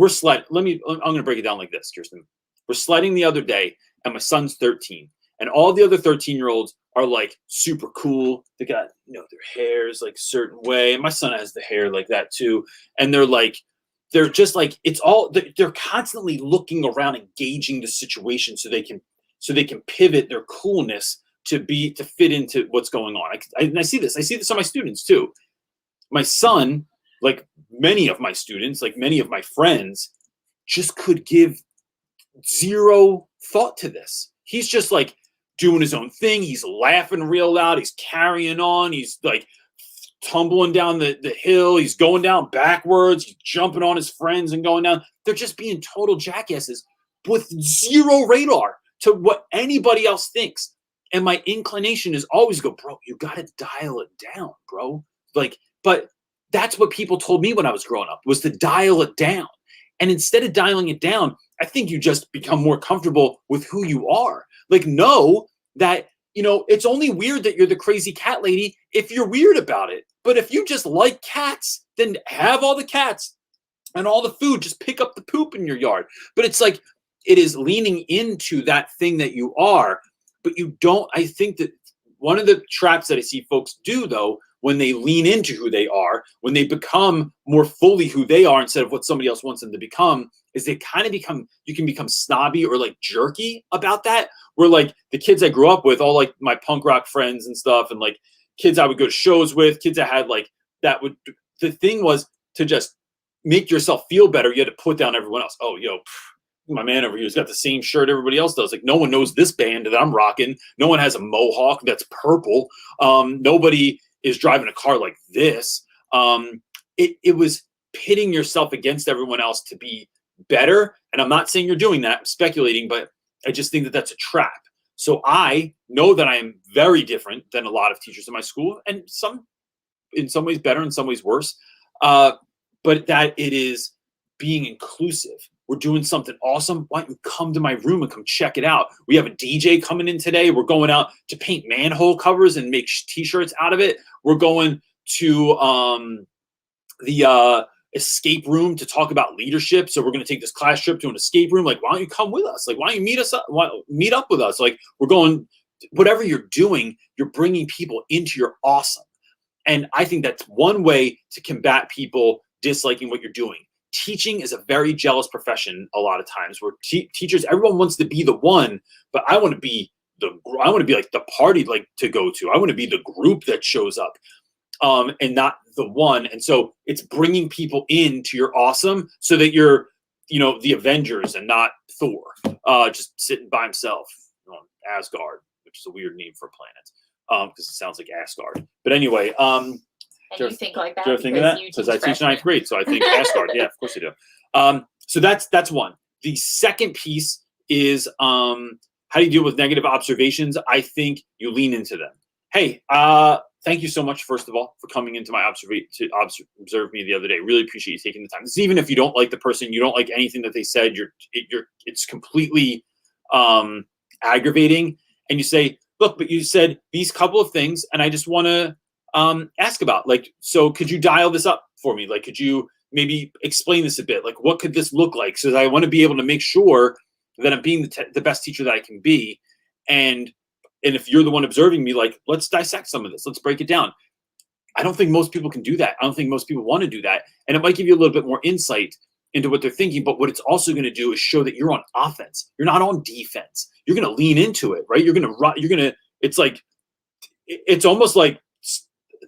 sliding. I'm going to break it down like this, Kirsten. We're sliding the other day and my son's 13 and all the other 13-year-olds are like super cool. They got, their hair's like certain way. And my son has the hair like that too. And they're just like, they're constantly looking around, engaging the situation so they can pivot their coolness to fit into what's going on. I see this on my students too. My son, like many of my students, like many of my friends, just could give zero thought to this. He's just like doing his own thing. He's laughing real loud. He's carrying on. He's like tumbling down the hill. He's going down backwards. He's jumping on his friends and going down. They're just being total jackasses with zero radar to what anybody else thinks. And my inclination is always go, bro, you got to dial it down, bro. Like, but that's what people told me when I was growing up, was to dial it down. And instead of dialing it down, I think you just become more comfortable with who you are. Like, know that, it's only weird that you're the crazy cat lady if you're weird about it. But if you just like cats, then have all the cats and all the food. Just pick up the poop in your yard. But it's like, it is leaning into that thing that you are. But you don't, I think that one of the traps that I see folks do, though, when they lean into who they are, when they become more fully who they are instead of what somebody else wants them to become, is they kind of become, you can become snobby or like jerky about that. Where like the kids I grew up with, all like my punk rock friends and stuff, and like kids I would go to shows with, kids I had like that would, the thing was to just make yourself feel better. You had to put down everyone else. Oh, my man over here's got the same shirt everybody else does. Like no one knows this band that I'm rocking. No one has a mohawk that's purple. Nobody is driving a car like this. It was pitting yourself against everyone else to be better. And I'm not saying you're doing that, I'm speculating, but I just think that that's a trap. So I know that I am very different than a lot of teachers in my school, and in some ways better, in some ways worse. But that it is being inclusive. We're doing something awesome. Why don't you come to my room and come check it out? We have a DJ coming in today. We're going out to paint manhole covers and make t-shirts out of it. We're going to the escape room to talk about leadership. So we're going to take this class trip to an escape room. Like, why don't you come with us? Like, why don't you meet up with us? Like, we're going, whatever you're doing, you're bringing people into your awesome. And I think that's one way to combat people disliking what you're doing. Teaching is a very jealous profession a lot of times, where teachers, everyone wants to be the one, but I want to be like the party like to go to. I want to be the group that shows up, and not the one. And so it's bringing people into your awesome so that you're, the Avengers and not Thor, just sitting by himself on Asgard, which is a weird name for a planet, because it sounds like Asgard. But anyway, and you think like that? Do you ever think of that? Because I teach ninth grade, so I think Asgard. Yeah, of course I do. So that's one. The second piece is how do you deal with negative observations? I think you lean into them. Hey, thank you so much, first of all, for coming into my observe me the other day. Really appreciate you taking the time. This is even if you don't like the person, you don't like anything that they said, it's completely aggravating. And you say, look, but you said these couple of things, and I just want to ask about, like, so could you dial this up for me? Like, could you maybe explain this a bit? Like, what could this look like? So that I want to be able to make sure that I'm being the best teacher that I can be. And if you're the one observing me, like, let's dissect some of this. Let's break it down. I don't think most people can do that. I don't think most people want to do that. And it might give you a little bit more insight into what they're thinking. But what it's also going to do is show that you're on offense. You're not on defense. You're going to lean into it, right? It's like, it's almost like,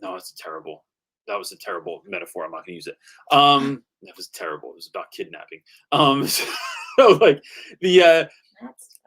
no, that was a terrible metaphor. I'm not going to use it. That was terrible. It was about kidnapping. So like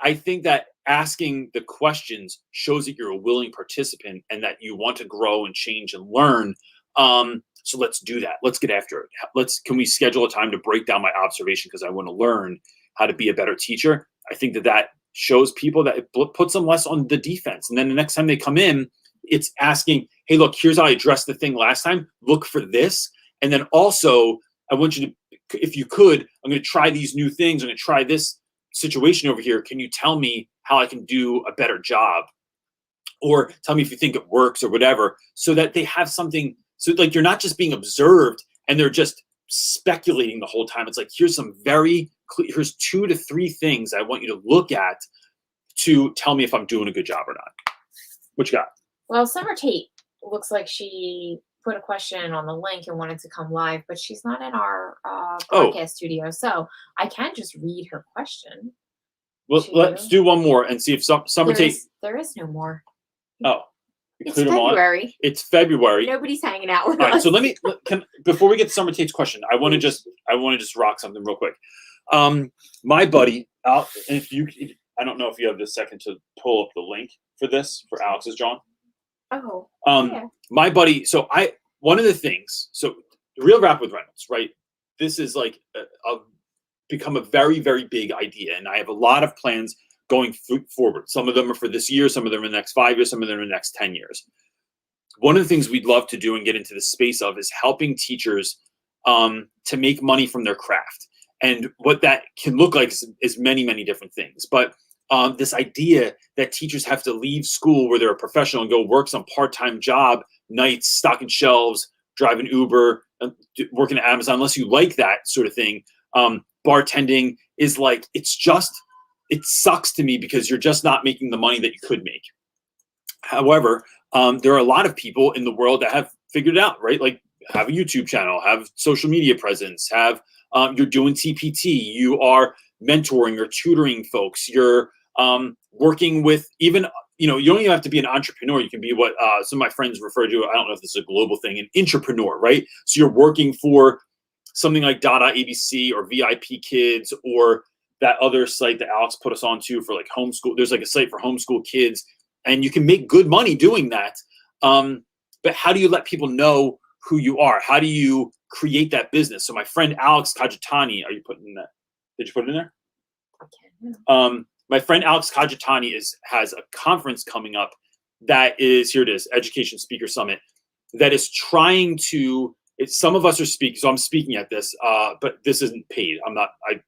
I think that asking the questions shows that you're a willing participant and that you want to grow and change and learn. So let's do that. Let's get after it. Can we schedule a time to break down my observation because I want to learn how to be a better teacher? I think that shows people that it puts them less on the defense. And then the next time they come in, it's asking, hey, look, here's how I addressed the thing last time. Look for this. And then also, I want you to, if you could, I'm going to try these new things. I'm going to try this situation over here. Can you tell me how I can do a better job? Or tell me if you think it works or whatever, so that they have something. So like, you're not just being observed and they're just speculating the whole time. It's like, here's 2 to 3 things I want you to look at to tell me if I'm doing a good job or not. What you got? Well, Summer Tate looks like she put a question on the link and wanted to come live, but she's not in our broadcast studio, so I can just read her question. Well, let's do one more and see if Summer Tate. There is no more. Oh, it's February. It's February. Nobody's hanging out with us. All right, so let me before we get to Summer Tate's question, I want to just rock something real quick. My buddy, Al, and I don't know if you have the second to pull up the link for this for Alex's John. Oh. Yeah. My buddy. So one of the things. So the real Rap with Reynolds, right? This is like become a very, very big idea, and I have a lot of plans going forward. Some of them are for this year, some of them are in the next 5 years, some of them are in the next 10 years. One of the things we'd love to do and get into the space of is helping teachers to make money from their craft. And what that can look like is many, many different things. But this idea that teachers have to leave school where they're a professional and go work some part-time job, nights, stocking shelves, driving Uber, working at Amazon, unless you like that sort of thing. Bartending is like, it sucks to me because you're just not making the money that you could make. However, there are a lot of people in the world that have figured it out, right? Like have a YouTube channel, have social media presence, have you're doing TPT, you are mentoring or tutoring folks, you're working with even, you know, you don't even have to be an entrepreneur. You can be what some of my friends refer to, I don't know if this is a global thing, an intrapreneur, right? So you're working for something like Dada ABC or VIP Kids or that other site that Alex put us onto for like homeschool. There's like a site for homeschool kids, and you can make good money doing that. But how do you let people know who you are? How do you create that business? So my friend Alex Kajitani, are you putting that? Did you put it in there? Okay. My friend Alex Kajitani has a conference coming up that is, here it is, Education Speaker Summit, that is trying to, some of us are speaking, so I'm speaking at this, but this isn't paid. I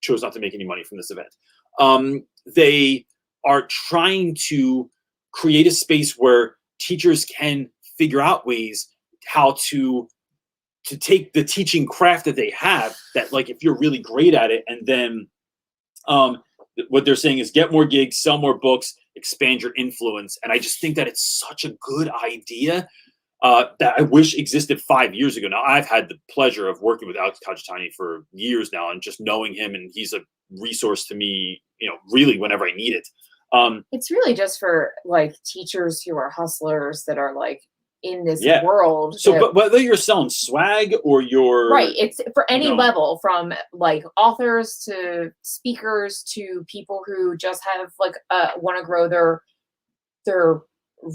chose not to make any money from this event. They are trying to create a space where teachers can figure out ways how to take the teaching craft that they have, that like if you're really great at it, and then what they're saying is get more gigs, sell more books, expand your influence. And I just think that it's such a good idea that I wish existed 5 years ago. Now, I've had the pleasure of working with Alex Kajitani for years now, and just knowing him, and he's a resource to me, you know, really whenever I need it. It's really just for like teachers who are hustlers that are like in this Yeah. world. So, that- but whether you're selling swag or you're right, it's for any know. level, from like authors to speakers to people who just have like want to grow their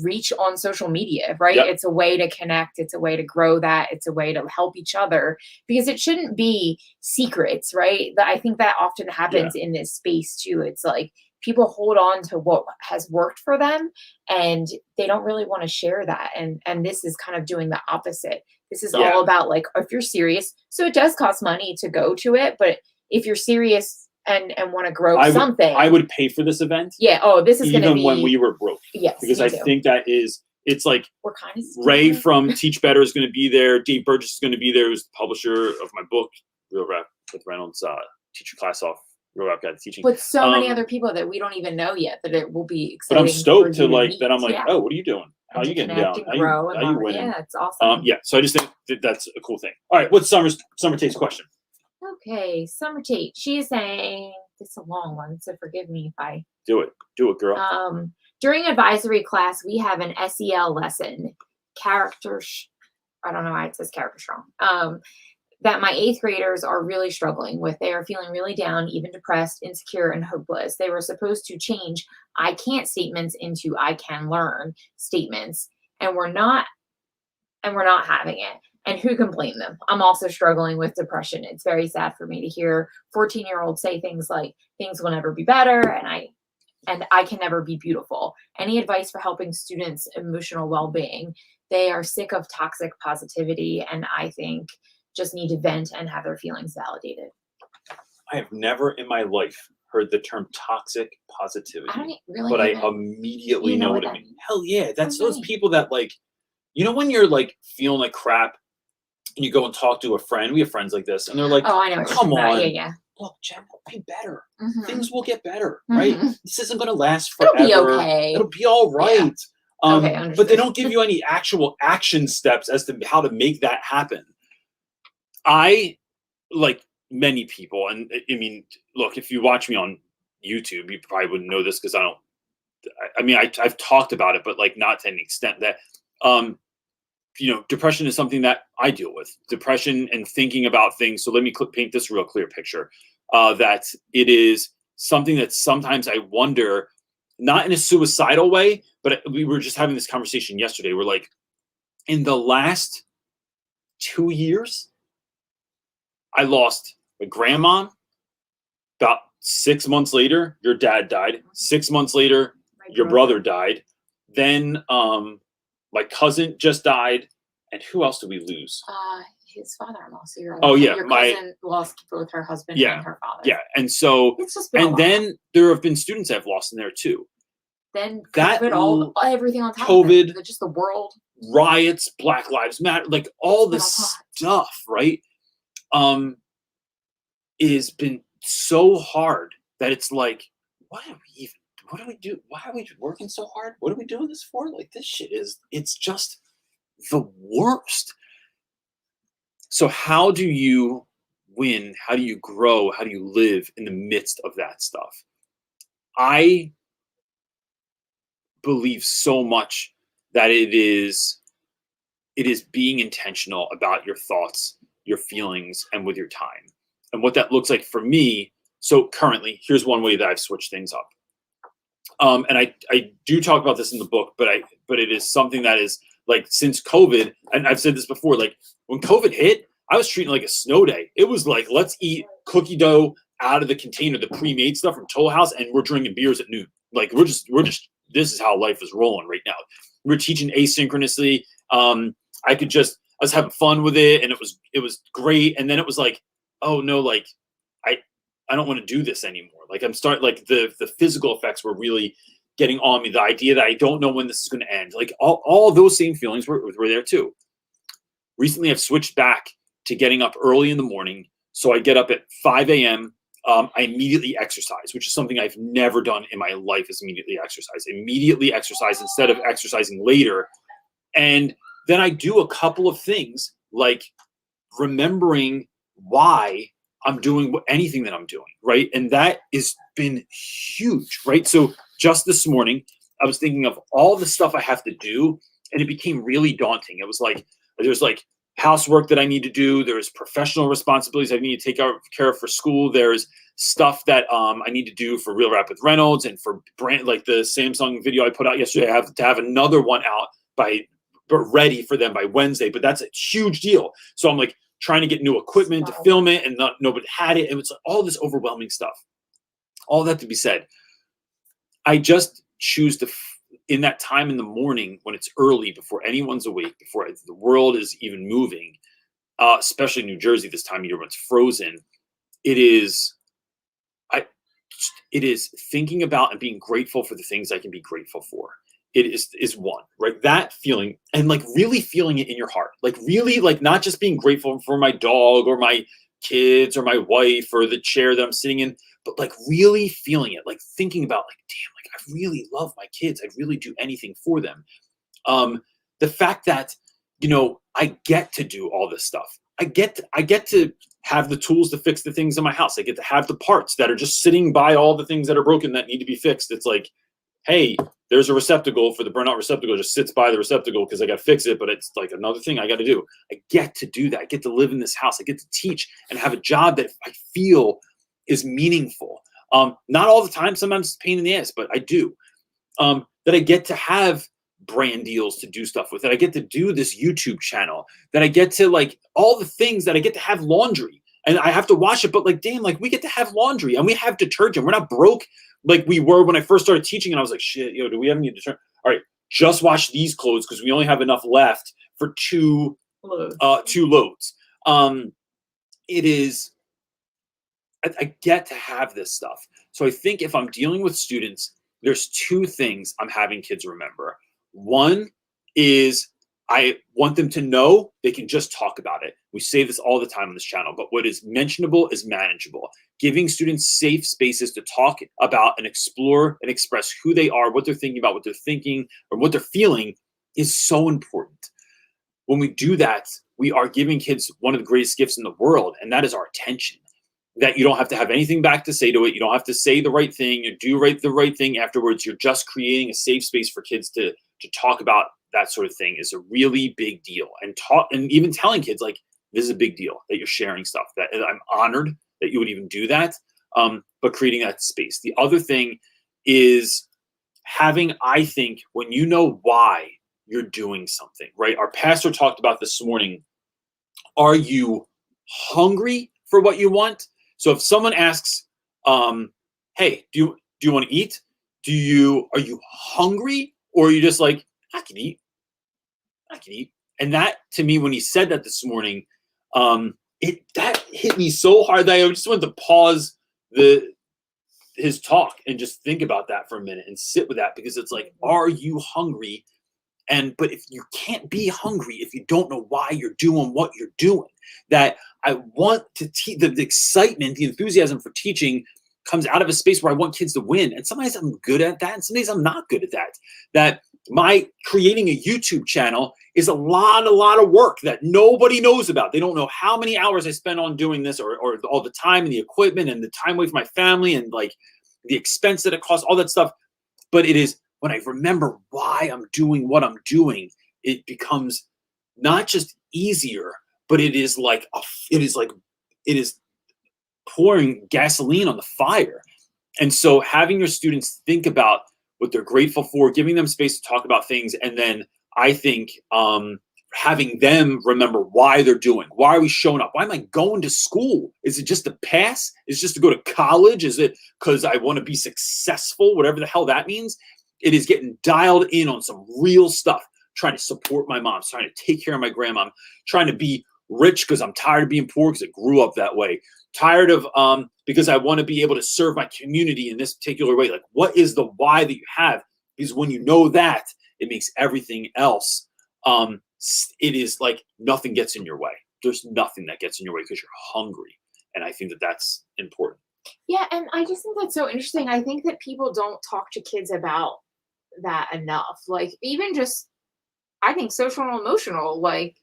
reach on social media, right? Yep. It's a way to connect, it's a way to grow that, it's a way to help each other, because it shouldn't be secrets, right? I think that often happens in this space too. It's like people hold on to what has worked for them, and they don't really want to share that. And this is kind of doing the opposite. This is all about like, if you're serious, so it does cost money to go to it, but if you're serious and want to grow something, I would pay for this event. Yeah. Oh, this is going to be, even when we were broke. Yes. Because I think that it's like we're kind of Ray from Teach Better is going to be there. Dave Burgess is going to be there, who's the publisher of my book, Real Rap with Reynolds, Teach Your Class Off, Real Rap Guide to Teaching. But so many other people that we don't even know yet, that it will be But exciting. I'm stoked for you to like, meet. that I'm like, Yeah. oh, what are you doing? How are you getting down? And grow and how you learn. winning? Yeah, it's awesome. Yeah, so I just think that that's a cool thing. All right, what's Summer Tate's question? Okay, Summer Tate. She is saying, it's a long one, so forgive me if I Do it, girl. During advisory class, we have an SEL lesson, I don't know why it says character strong, that my 8th graders are really struggling with. They are feeling really down, even depressed, insecure, and hopeless. They were supposed to change I can't statements into I can learn statements, and we're not having it. And who can blame them? I'm also struggling with depression. It's very sad for me to hear 14-year-olds say things like, things will never be better, and I can never be beautiful. Any advice for helping students' emotional well-being? They are sick of toxic positivity, and I think just need to vent and have their feelings validated. I have never in my life heard the term toxic positivity, I don't really, but I immediately know what it means. Hell yeah, that's those mean? people that like, you know, when you're like feeling like crap, and you go and talk to a friend. We have friends like this, and they're like, "Oh, I know. Come on, Yeah. Look, Jen, it'll be better. Mm-hmm. Things will get better, right? This isn't going to last It'll forever. be okay. It'll be all right." Yeah. Okay, but they don't give you any actual action steps as to how to make that happen. I, like many people, and I mean, look, if you watch me on YouTube, you probably wouldn't know this because I've talked about it, but like not to an extent that, you know, depression is something that I deal with. Depression and thinking about things. So let me paint this real clear picture, that it is something that sometimes I wonder, not in a suicidal way, but we were just having this conversation yesterday. We're like, in the last 2 years, I lost my grandma. About 6 months later, your dad died. 6 months later, your brother died. Then my cousin just died. And who else did we lose? His father-in-law. So your cousin lost both her husband and her father. Yeah, and so it's just been then there have been students I've lost in there too. Then that COVID, everything on top COVID, of it, just the world, riots, Black Lives Matter, like all this stuff, right? Has been so hard that it's like, what do we do? Why are we working so hard? What are we doing this for? Like, this shit it's just the worst. So how do you win? How do you grow? How do you live in the midst of that stuff? I believe so much that it is being intentional about your thoughts, your feelings, and with your time. And what that looks like for me. So currently, here's one way that I've switched things up. And I do talk about this in the book, but it is something that is like, since COVID, and I've said this before, like when COVID hit, I was treating it like a snow day. It was like, let's eat cookie dough out of the container, the pre-made stuff from Toll House, and we're drinking beers at noon. Like we're just, this is how life is rolling right now. We're teaching asynchronously. I was having fun with it, and it was great. And then it was like, oh no, like I don't want to do this anymore. Like the physical effects were really getting on me. The idea that I don't know when this is going to end. Like all those same feelings were there too. Recently, I've switched back to getting up early in the morning. So I get up at 5 a.m. I immediately exercise, which is something I've never done in my life, is immediately exercise instead of exercising later. And then I do a couple of things like remembering why I'm doing anything that I'm doing, right? And that has been huge, right? So just this morning, I was thinking of all the stuff I have to do, and it became really daunting. It was like, there's like housework that I need to do. There's professional responsibilities I need to take care of for school. There's stuff that I need to do for Real Rap With Reynolds and for brand, like the Samsung video I put out yesterday. I have to have another one out ready for them by Wednesday, but that's a huge deal. So I'm like trying to get new equipment to film it, and nobody had it. It was all this overwhelming stuff. All that to be said, I just choose to, in that time in the morning when it's early, before anyone's awake, before the world is even moving, especially New Jersey this time of year when it's frozen, it is thinking about and being grateful for the things I can be grateful for. It is one, right? That feeling, and like really feeling it in your heart, like really, like not just being grateful for my dog or my kids or my wife or the chair that I'm sitting in, but like really feeling it, like thinking about like, damn, like I really love my kids. I'd really do anything for them. The fact that, I get to do all this stuff. I get to have the tools to fix the things in my house. I get to have the parts that are just sitting by all the things that are broken that need to be fixed. It's like, hey, there's a receptacle for the burnout receptacle, just sits by the receptacle because I got to fix it, but it's like another thing I got to do. I get to do that. I get to live in this house. I get to teach and have a job that I feel is meaningful. Not all the time, sometimes it's a pain in the ass, but I do. That I get to have brand deals to do stuff with, that I get to do this YouTube channel, that I get to like all the things, that I get to have laundry and I have to wash it, but like, damn, like we get to have laundry and we have detergent. We're not broke like we were when I first started teaching, and I was like, shit, do we have any detergent? All right, just wash these clothes because we only have enough left for two loads. It is, I get to have this stuff. So I think if I'm dealing with students, there's two things I'm having kids remember. One is I want them to know they can just talk about it. We say this all the time on this channel, but what is mentionable is manageable. Giving students safe spaces to talk about and explore and express who they are, what they're thinking about, what they're thinking, or what they're feeling is so important. When we do that, we are giving kids one of the greatest gifts in the world, and that is our attention. That you don't have to have anything back to say to it. You don't have to say the right thing. You do the right thing afterwards. You're just creating a safe space for kids to talk about that sort of thing is a really big deal. And even telling kids like, this is a big deal that you're sharing stuff, that I'm honored that you would even do that. But creating that space. The other thing is having, I think, when you know why you're doing something, right? Our pastor talked about this morning. Are you hungry for what you want? So if someone asks, hey, do you want to eat? Are you hungry? Or are you just like, I can eat. And that, to me, when he said that this morning, that hit me so hard that I just wanted to pause his talk and just think about that for a minute and sit with that, because it's like, are you hungry? But if you can't be hungry, if you don't know why you're doing what you're doing, that I want to teach, the excitement, the enthusiasm for teaching comes out of a space where I want kids to win. And sometimes I'm good at that, and some days I'm not good at that. That my creating a YouTube channel is a lot of work that nobody knows about. They don't know how many hours I spend on doing this, or all the time and the equipment and the time away from my family and like the expense that it costs, all that stuff. But it is when I remember why I'm doing what I'm doing, it becomes not just easier, but it is pouring gasoline on the fire. And so having your students think about what they're grateful for, giving them space to talk about things, and then I think having them remember why they're doing. Why are we showing up? Why am I going to school? Is it just to pass? Is it just to go to college? Is it because I want to be successful? Whatever the hell that means. It is getting dialed in on some real stuff. Trying to support my mom, trying to take care of my grandma, I'm trying to be rich because I'm tired of being poor because I grew up that way. Tired of because I want to be able to serve my community in this particular way. Like, what is the why that you have? Because when you know that, it makes everything else. It is like nothing gets in your way. There's nothing that gets in your way because you're hungry, and I think that that's important. Yeah, and I just think that's so interesting. I think that people don't talk to kids about that enough. Like, even just, I think social and emotional, like,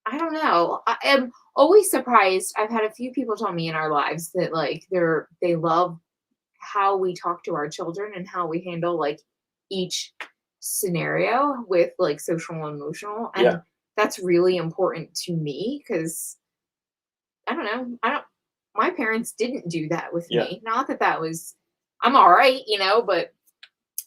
I don't know. I am always surprised. I've had a few people tell me in our lives that like they love how we talk to our children and how we handle like each scenario with like social and emotional. And that's really important to me because I don't know. My parents didn't do that with me. Not that that was, I'm all right, you know, but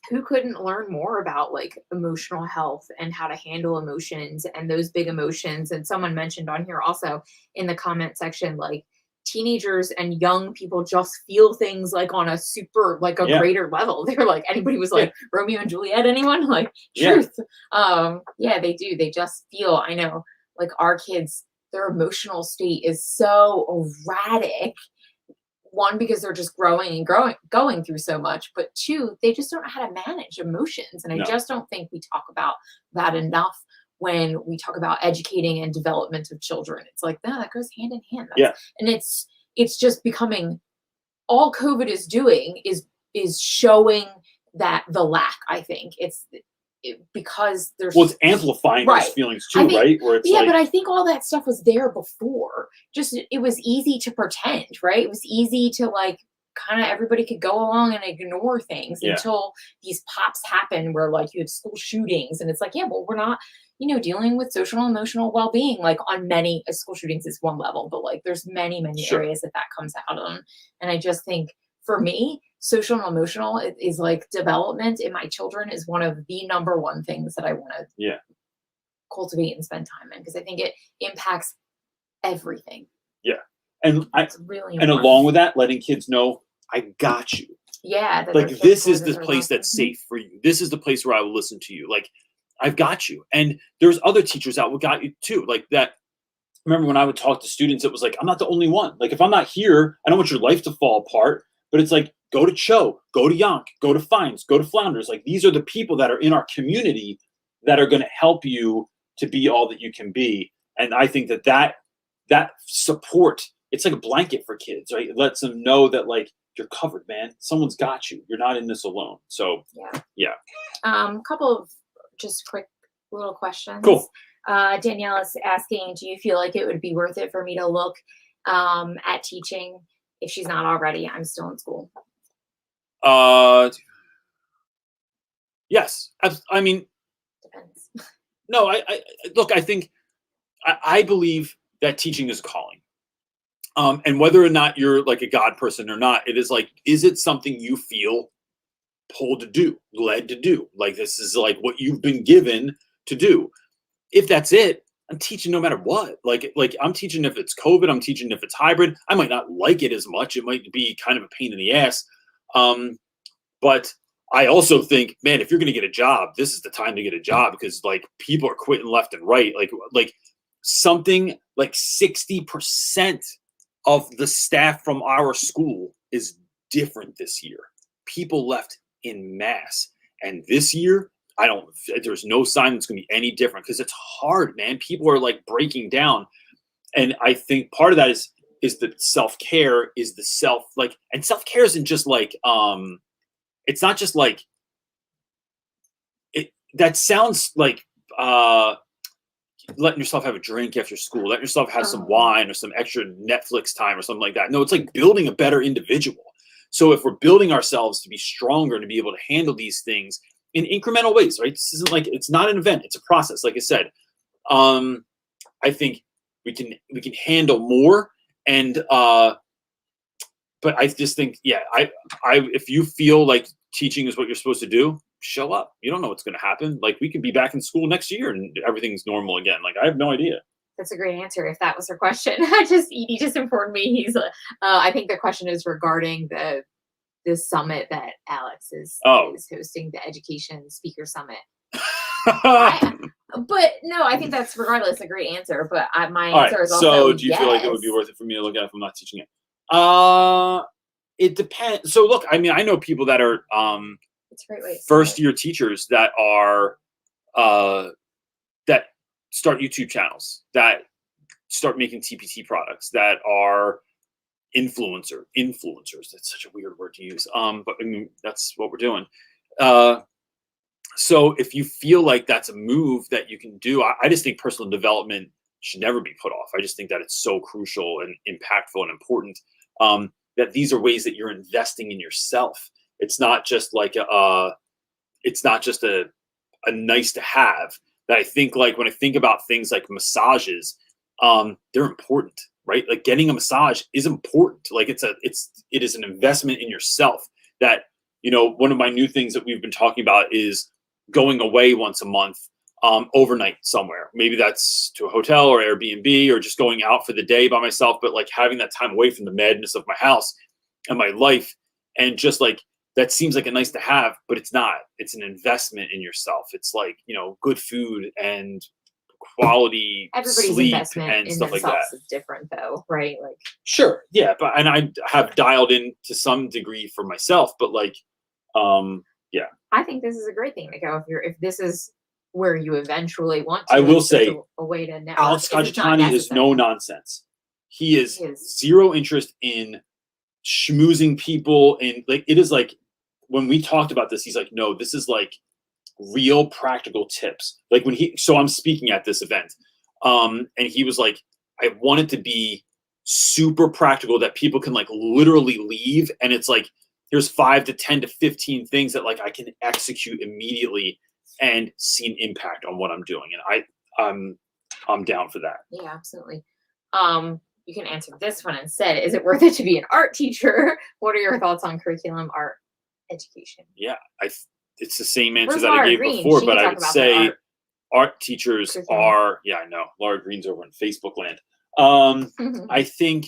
who couldn't learn more about like emotional health and how to handle emotions and those big emotions? And someone mentioned on here also in the comment section, like teenagers and young people just feel things like on a super, like a greater level. They're like, anybody was like Romeo and Juliet, anyone? Like truth. Yeah, they do. They just feel, I know, like our kids, their emotional state is so erratic. One, because they're just going through so much, but two, they just don't know how to manage emotions. And I just don't think we talk about that enough when we talk about educating and development of children. It's like, no, that goes hand in hand. And it's just becoming, all COVID is doing is showing that the lack, I think. Because there's it's amplifying those feelings too, right? Where it's but I think all that stuff was there before. Just it was easy to pretend, right? It was easy to like kind of everybody could go along and ignore things until these pops happen where like you have school shootings and it's like, well, we're not, dealing with social and emotional well-being, like on many school shootings is one level, but like there's many areas that comes out on. And I just think for me, social and emotional is like development in my children is one of the number one things that I want to cultivate and spend time in, because I think it impacts everything. Yeah. And it's really important. And along with that, letting kids know, I got you. Yeah. Like this is the place that's safe for you. This is the place where I will listen to you. Like, I've got you. And there's other teachers out who got you too. Like that. Remember when I would talk to students, it was like, I'm not the only one. Like if I'm not here, I don't want your life to fall apart. But it's like, go to Cho, go to Yonk, go to Fines, go to Flounders. Like these are the people that are in our community that are going to help you to be all that you can be. And I think that support, it's like a blanket for kids, right? It lets them know that like, you're covered, man. Someone's got you. You're not in this alone. So yeah. Couple of just quick little questions. Cool. Danielle is asking, do you feel like it would be worth it for me to look at teaching if she's not already? I'm still in school. Yes. I mean, depends. No, I look, I think I believe that teaching is a calling. And whether or not you're like a God person or not, it is like, is it something you feel pulled to do, led to do? Like, this is like what you've been given to do. If that's it, I'm teaching no matter what. Like I'm teaching if it's COVID, I'm teaching if it's hybrid. I might not like it as much. It might be kind of a pain in the ass. But I also think, man, if you're going to get a job, this is the time to get a job, because like people are quitting left and right. Like something like 60% of the staff from our school is different this year. People left in mass. And this year, there's no sign it's going to be any different, because it's hard, man. People are like breaking down. And I think part of that is the self-care, is the and self-care isn't just like, it's not just like that sounds like letting yourself have a drink after school, letting yourself have some wine or some extra Netflix time or something like that. No, it's like building a better individual. So if we're building ourselves to be stronger, to be able to handle these things in incremental ways, right? This isn't like, it's not an event, it's a process. Like I said, I think we can handle more. And but I just think, yeah, I if you feel like teaching is what you're supposed to do, show up. You don't know what's going to happen. Like, we could be back in school next year and everything's normal again. Like, I have no idea. That's a great answer. If that was her question, Edie just informed me. He's. I think the question is regarding the summit that Alex is hosting, the Education Speaker Summit. But no, I think that's regardless a great answer. But my answer is also so. Do you feel like it would be worth it for me to look at if I'm not teaching it? It depends. So look, I mean, I know people that are it's a great way first year teachers that are that start YouTube channels, that start making TPT products, that are influencers. That's such a weird word to use. But I mean, that's what we're doing. So if you feel like that's a move that you can do, I just think personal development should never be put off. I just think that it's so crucial and impactful and important, that these are ways that you're investing in yourself. It's not just like a nice to have. That I think, like, when I think about things like massages, they're important, right? Like, getting a massage is important. Like, it is an investment in yourself. That, you know, one of my new things that we've been talking about is going away once a month, overnight somewhere. Maybe that's to a hotel or Airbnb, or just going out for the day by myself, but like having that time away from the madness of my house and my life. And just like, that seems like a nice to have, but it's not. It's an investment in yourself. It's like, you know, good food and quality sleep and stuff like that. Is different though, right? Like, sure, yeah, but and I have dialed in to some degree for myself, but like, yeah. I think this is a great thing to go if this is where you eventually want to. I will say, a way to network. Alex Kajitani is no nonsense. He is zero interest in schmoozing people, and like, it is like, when we talked about this, he's like, no, this is like real practical tips. Like, so I'm speaking at this event, and he was like, I want it to be super practical, that people can like literally leave, and it's like, here's 5 to 10 to 15 things that like I can execute immediately and see an impact on what I'm doing. And I'm down for that. Yeah, absolutely. You can answer this one instead. Is it worth it to be an art teacher? What are your thoughts on curriculum art education? Yeah, it's the same answer that I gave before, but I would say art teachers are, yeah, I know. Laura Green's over in Facebook land. I think,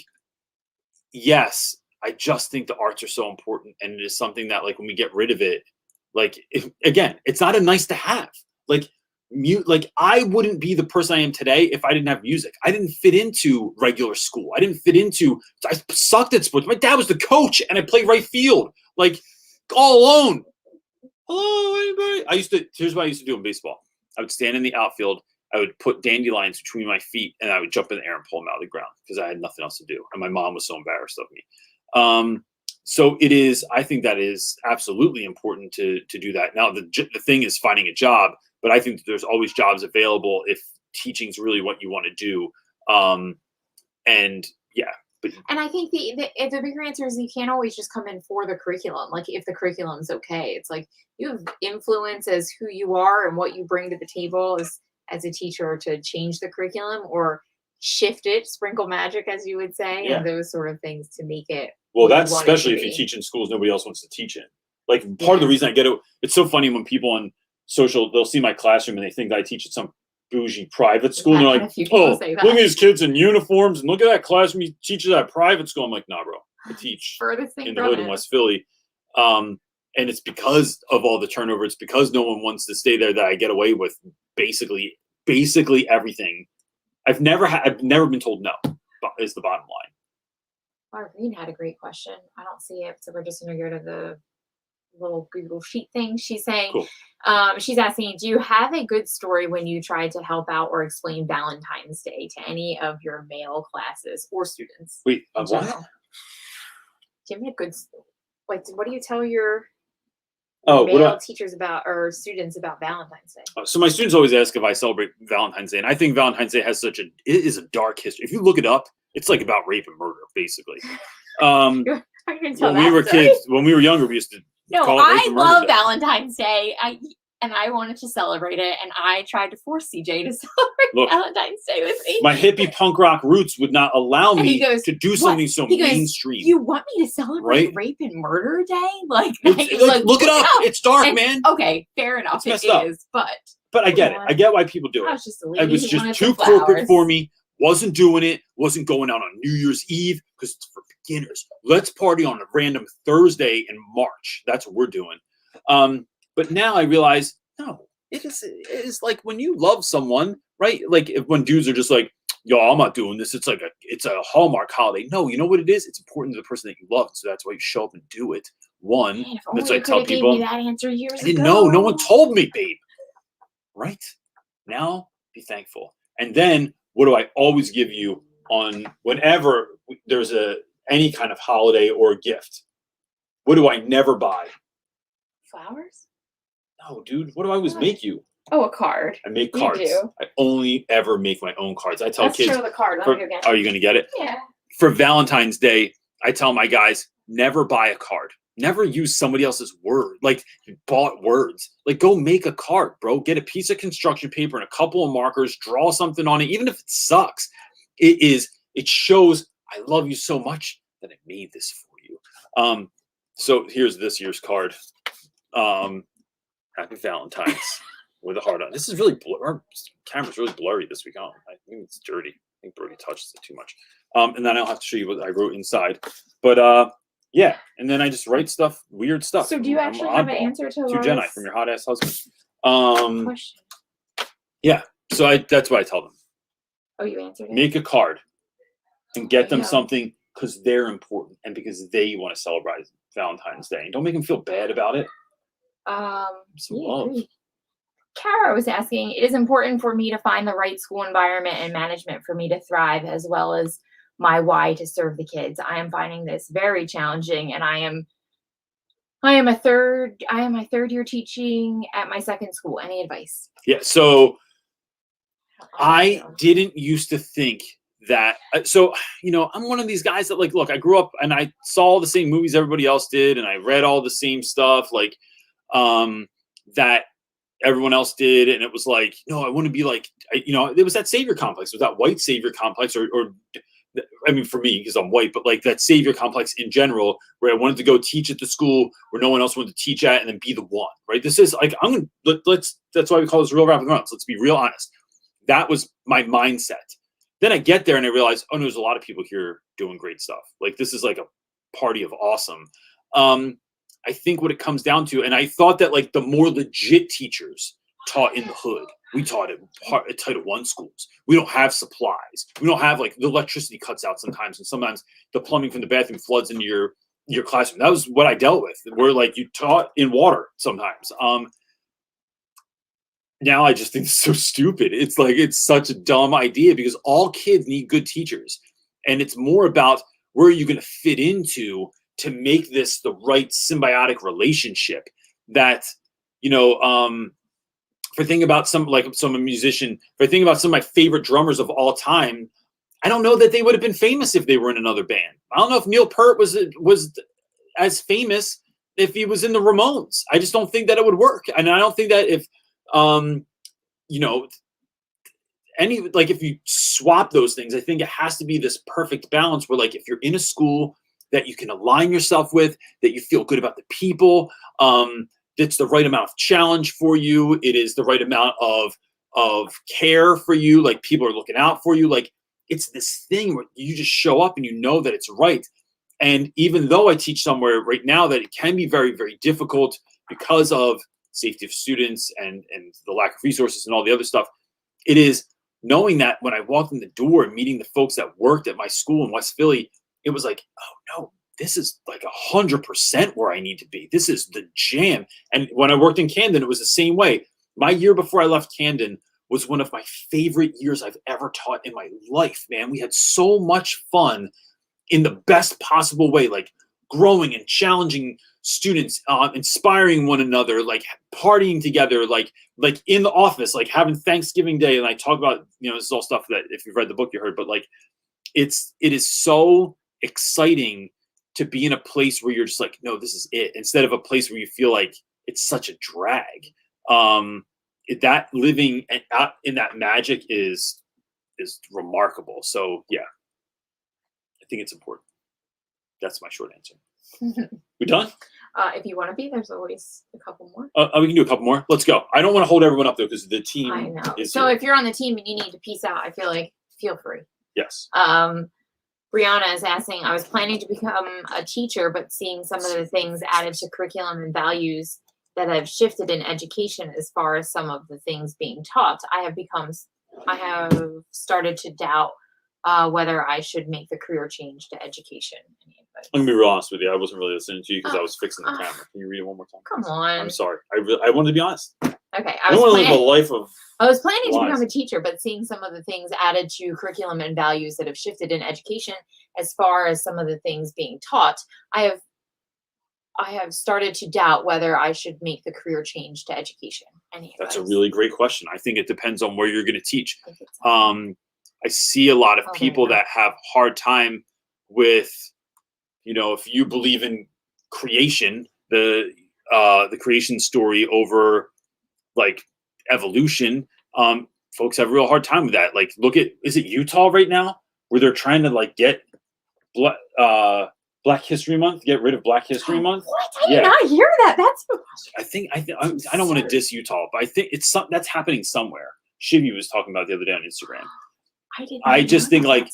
yes, I just think the arts are so important, and it is something that, like, when we get rid of it, like, again, it's not a nice to have. Like, I wouldn't be the person I am today if I didn't have music. I didn't fit into regular school. I sucked at sports. My dad was the coach, and I played right field, like, all alone. Hello, anybody? Here's what I used to do in baseball. I would stand in the outfield. I would put dandelions between my feet, and I would jump in the air and pull them out of the ground because I had nothing else to do. And my mom was so embarrassed of me. So I think that is absolutely important to do that. Now, the thing is finding a job, but I think that there's always jobs available if teaching is really what you want to do. And yeah. And I think the bigger answer is you can't always just come in for the curriculum. Like, if the curriculum's okay, it's like you have influence as who you are and what you bring to the table as a teacher to change the curriculum or shift it, sprinkle magic, as you would say, and those sort of things to make it. Well, that's especially if you teach in schools nobody else wants to teach in. Like, part of the reason I get it, it's so funny when people on social, they'll see my classroom and they think that I teach at some bougie private school, and they're like, oh, look at these kids in uniforms, and look at that classroom he teaches at a private school. I'm like, nah, bro, I teach in the hood in West Philly. And it's because of all the turnover. It's because no one wants to stay there that I get away with basically everything. I've never been told no, is the bottom line. Laura Green had a great question. I don't see it, so we're just going to go to the little Google Sheet thing. She's saying, cool. She's asking, do you have a good story when you tried to help out or explain Valentine's Day to any of your male classes or students? Wait, what? Give me a good, like, what do you tell your Oh, what do male I- teachers about or students about Valentine's Day? So my students always ask if I celebrate Valentine's Day, and I think Valentine's Day has it is a dark history. If you look it up, it's like about rape and murder, basically. I'm gonna tell When we that were story. kids, when we were younger, we used to No, call it rape I and murder love day. Valentine's Day. I wanted to celebrate it, and I tried to force CJ to celebrate Look, Valentine's Day with me. my hippie punk rock roots would not allow And me he goes, to do "What?" something so He goes, mainstream. You want me to celebrate Right? Rape and Murder Day? Like, It's he's like, look it up. It's dark, And- man. Okay, fair enough. It's messed It up. is, but But I get it. Come I on. get why people do I it. was just a lady It was who just wanted too some corporate flowers. for me. Wasn't doing it. Wasn't going out on New Year's Eve because it's for beginners. Let's party on a random Thursday in March. That's what we're doing. But now I realize, no, it is like when you love someone, right? Like when dudes are just like, yo, I'm not doing this. It's a Hallmark holiday. No, you know what it is? It's important to the person that you love. So that's why you show up and do it. One, Man, if that's only I you tell could have gave people. me that answer years I didn't ago. know. No one told me, babe. Right? Now, be thankful. And then, what do I always give you on whenever there's any kind of holiday or gift? What do I never buy? Flowers? No, dude. What do I always What? make you? Oh, a card. I make You cards. do. I only ever make my own cards. I tell Let's kids. show the card. Let For, me go get are it. you going to get it? Yeah. For Valentine's Day, I tell my guys, never buy a card. Never use somebody else's word, like bought words. Like go make a card, bro. Get a piece of construction paper and a couple of markers, draw something on it, even if it sucks. It shows I love you so much that I made this for you. So here's this year's card. Happy Valentine's with a heart on. This is really our camera's really blurry this week. I think it's dirty. I think Brody touches it too much. And then I'll have to show you what I wrote inside. But yeah, and then I just write stuff, weird stuff. So do you I'm actually have an oddball. answer to To Jenny Laura's from your hot ass husband. question? Yeah. So that's what I tell them. Oh, you answered it? Make a card and get them Yeah. something because they're important and because they want to celebrate Valentine's Day. And don't make them feel bad about it. Some yeah, love. agreed. Kara was asking, it is important for me to find the right school environment and management for me to thrive, as well as my why to serve the kids. I am finding this very challenging, and I am my third year teaching at my second school. Any advice? Yeah. So I didn't used to think that. So, I'm one of these guys that like, look, I grew up and I saw all the same movies everybody else did. And I read all the same stuff like that everyone else did. And it was like, no, I want to be like, there was that savior complex. It was that white savior complex or I mean, for me, because I'm white, but like that savior complex in general, where I wanted to go teach at the school where no one else wanted to teach at and then be the one, right? This is like, that's why we call this real Rap With Reynolds. Let's be real honest. That was my mindset. Then I get there and I realize, oh, no, there's a lot of people here doing great stuff. Like this is like a party of awesome. I think what it comes down to, and I thought that like the more legit teachers taught in the hood. We taught at Title I schools. We don't have supplies. We don't have like the electricity cuts out sometimes, and sometimes the plumbing from the bathroom floods into your classroom. That was what I dealt with. Where like you taught in water sometimes. Now I just think it's so stupid. It's like it's such a dumb idea because all kids need good teachers, and it's more about where are you going to fit into to make this the right symbiotic relationship that if I think about some musician, if I think about some of my favorite drummers of all time, I don't know that they would have been famous if they were in another band. I don't know if Neil Peart was as famous if he was in the Ramones. I just don't think that it would work. And I don't think that if, if you swap those things, I think it has to be this perfect balance where like, if you're in a school that you can align yourself with, that you feel good about the people, it's the right amount of challenge for you. It is the right amount of care for you. Like people are looking out for you. Like it's this thing where you just show up and you know that it's right. And even though I teach somewhere right now that it can be very, very difficult because of safety of students and the lack of resources and all the other stuff, it is knowing that when I walked in the door and meeting the folks that worked at my school in West Philly, it was like, oh no, this is like 100% where I need to be. This is the jam. And when I worked in Camden, it was the same way. My year before I left Camden was one of my favorite years I've ever taught in my life, man. We had so much fun in the best possible way. Like growing and challenging students, inspiring one another, like partying together, like in the office, like having Thanksgiving Day. And I talk about, this is all stuff that if you've read the book, you heard, but like, it is so exciting to be in a place where you're just like, no, this is it, instead of a place where you feel like it's such a drag. That living out in that magic is remarkable. So yeah, I think it's important. That's my short answer. We done? If you want to be, there's always a couple more. We can do a couple more. Let's go. I don't want to hold everyone up though, because the team. I know. Is So here. if you're on the team and you need to peace out, I feel like feel free. Yes. Brianna is asking, I was planning to become a teacher, but seeing some of the things added to curriculum and values that have shifted in education as far as some of the things being taught, I have started to doubt whether I should make the career change to education. I'm gonna be real honest with you. I wasn't really listening to you because I was fixing the camera. Can you read it one more time? Come on. I'm sorry. I wanted to be honest. Okay. I don't want to live a life of. I was planning to lies. become a teacher, but seeing some of the things added to curriculum and values that have shifted in education, as far as some of the things being taught, I have started to doubt whether I should make the career change to education. That's a really great question. I think it depends on where you're going to teach. I see a lot of people that have hard time with, if you believe in creation, the creation story over like evolution, folks have a real hard time with that. Like, look at, is it Utah right now where they're trying to like get Black History Month, get rid of Black History Month? What? I did not hear that. That's. I don't want to diss Utah, but I think it's something that's happening somewhere. Shivy was talking about the other day on Instagram. I just think like,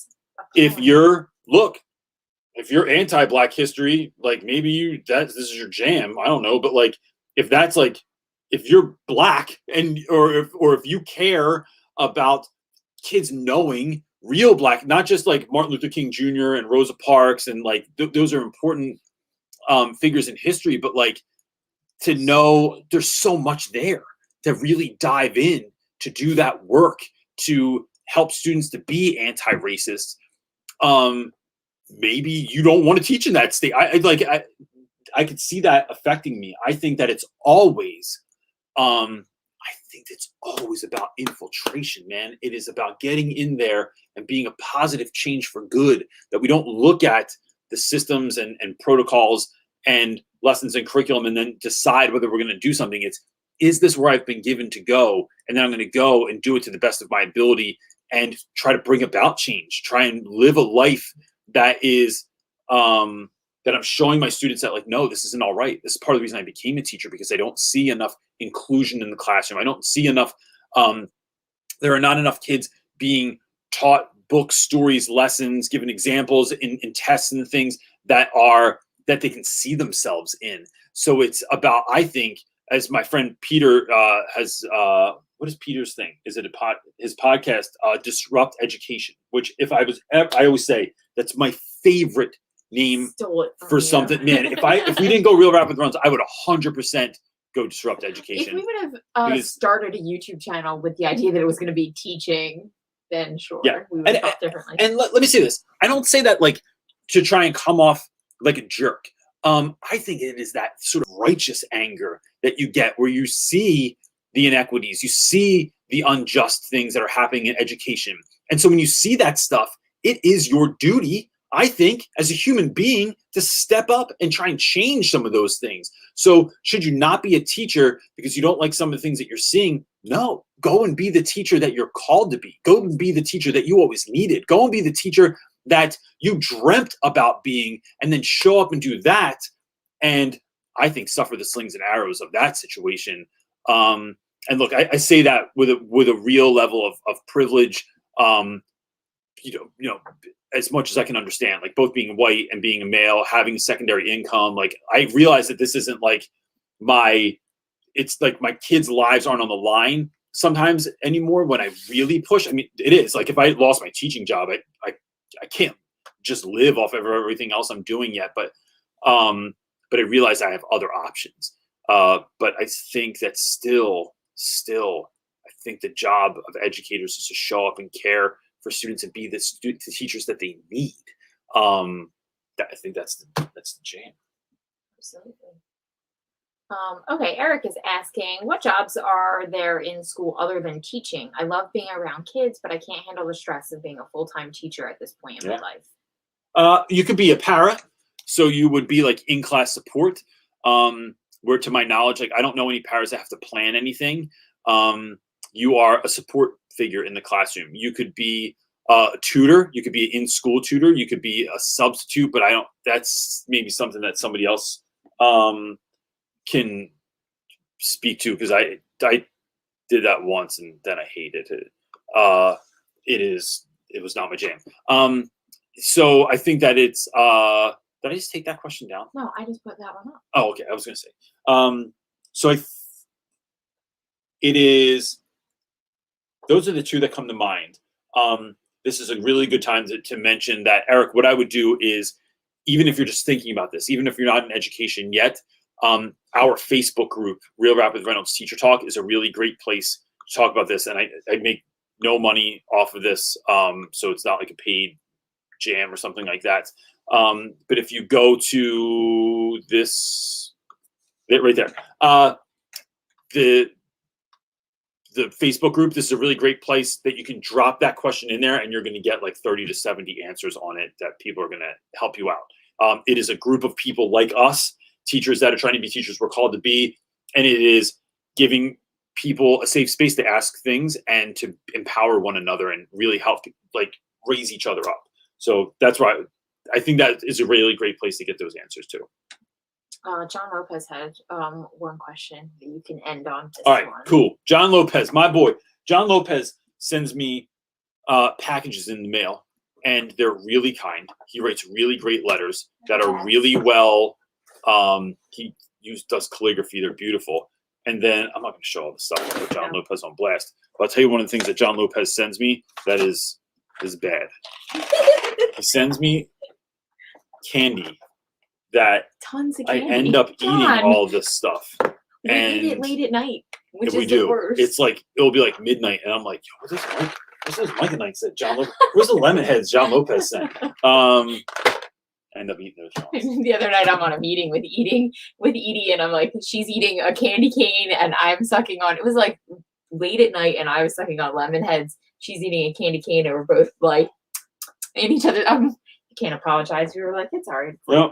if you're anti-Black history, like maybe this is your jam. I don't know, but like if that's like, if you're Black and or if you care about kids knowing real Black, not just like Martin Luther King Jr. and Rosa Parks and like those are important figures in history, but like to know there's so much there to really dive in, to do that work, to help students to be anti-racist. Maybe you don't want to teach in that state. I could see that affecting me. I think that it's always about infiltration, man. It is about getting in there and being a positive change for good, that we don't look at the systems and protocols and lessons and curriculum and then decide whether we're going to do something. Is this where I've been given to go? And then I'm going to go and do it to the best of my ability and try to bring about change, try and live a life that is, that I'm showing my students that like, no, this isn't all right. This is part of the reason I became a teacher, because I don't see enough inclusion in the classroom. I don't see enough, there are not enough kids being taught books, stories, lessons, given examples in tests and things that they can see themselves in. So it's about, I think, as my friend Peter has, what is Peter's thing? Is it his podcast, Disrupt Education, which I always say that's my favorite name for something. Man, if we didn't go real Rap With Reynolds, I would 100% go Disrupt Education. If we would have started a YouTube channel with the idea that it was going to be teaching, then sure, we would have felt differently. And let me say this. I don't say that like to try and come off like a jerk. I think it is that sort of righteous anger that you get where you see the inequities, you see the unjust things that are happening in education. And so when you see that stuff, it is your duty, I think, as a human being to step up and try and change some of those things. So should you not be a teacher because you don't like some of the things that you're seeing? No, go and be the teacher that you're called to be. Go and be the teacher that you always needed. Go and be the teacher that you dreamt about being, and then show up and do that. And I think suffer the slings and arrows of that situation. And look, I say that with a real level of privilege, as much as I can understand, like both being white and being a male, having a secondary income. Like I realize that this isn't like it's like my kids' lives aren't on the line sometimes anymore when I really push. I mean, it is like if I lost my teaching job, I can't just live off of everything else I'm doing yet. But I realize I have other options. But I think that still, I think the job of educators is to show up and care for students and be the teachers that they need. I think that's That's the jam. Absolutely. Okay, Eric is asking, what jobs are there in school other than teaching? I love being around kids, but I can't handle the stress of being a full-time teacher at this point in my life. You could be a para, so you would be like in-class support. Where to my knowledge, like I don't know any paras that have to plan anything. You are a support figure in the classroom. You could be a tutor. You could be an in-school tutor. You could be a substitute, but that's maybe something that somebody else can speak to, because I did that once and then I hated it. It was not my jam. So I think that it's did I just take that question down? No, I just put that one up. Oh, okay. I was gonna say. So it is. Those are the two that come to mind. This is a really good time to mention that, Eric. What I would do is, even if you're just thinking about this, even if you're not in education yet, our Facebook group, Real Rap With Reynolds Teacher Talk, is a really great place to talk about this. And I make no money off of this, so it's not like a paid jam or something like that. But if you go to this right there, the Facebook group, this is a really great place that you can drop that question in there, and you're going to get like 30 to 70 answers on it that people are going to help you out. It is a group of people like us, teachers that are trying to be teachers we're called to be, and it is giving people a safe space to ask things and to empower one another and really help like raise each other up. So that's why I think that is a really great place to get those answers too. John Lopez had one question that you can end on. All right, cool. John Lopez, my boy. John Lopez sends me packages in the mail, and they're really kind. He writes really great letters that are really well. He does calligraphy. They're beautiful. And then I'm not going to show all the stuff. I'll put John Lopez on blast. But I'll tell you one of the things that John Lopez sends me that is bad. He sends me candy that tons of I candy. end up eating all this stuff. We eat it late at night, which we is do. the worst. It'll be like midnight, and I'm like, yo, what's those Mike and Ike that John Lopez? Where's the lemon heads John Lopez sent? I end up eating those. The other night, I'm on a meeting with Edie, and I'm like, she's eating a candy cane, and I'm sucking on. It was like late at night, and I was sucking on lemon heads. She's eating a candy cane, and we're both like in each other. I can't apologize. We were like, it's all right. Yep.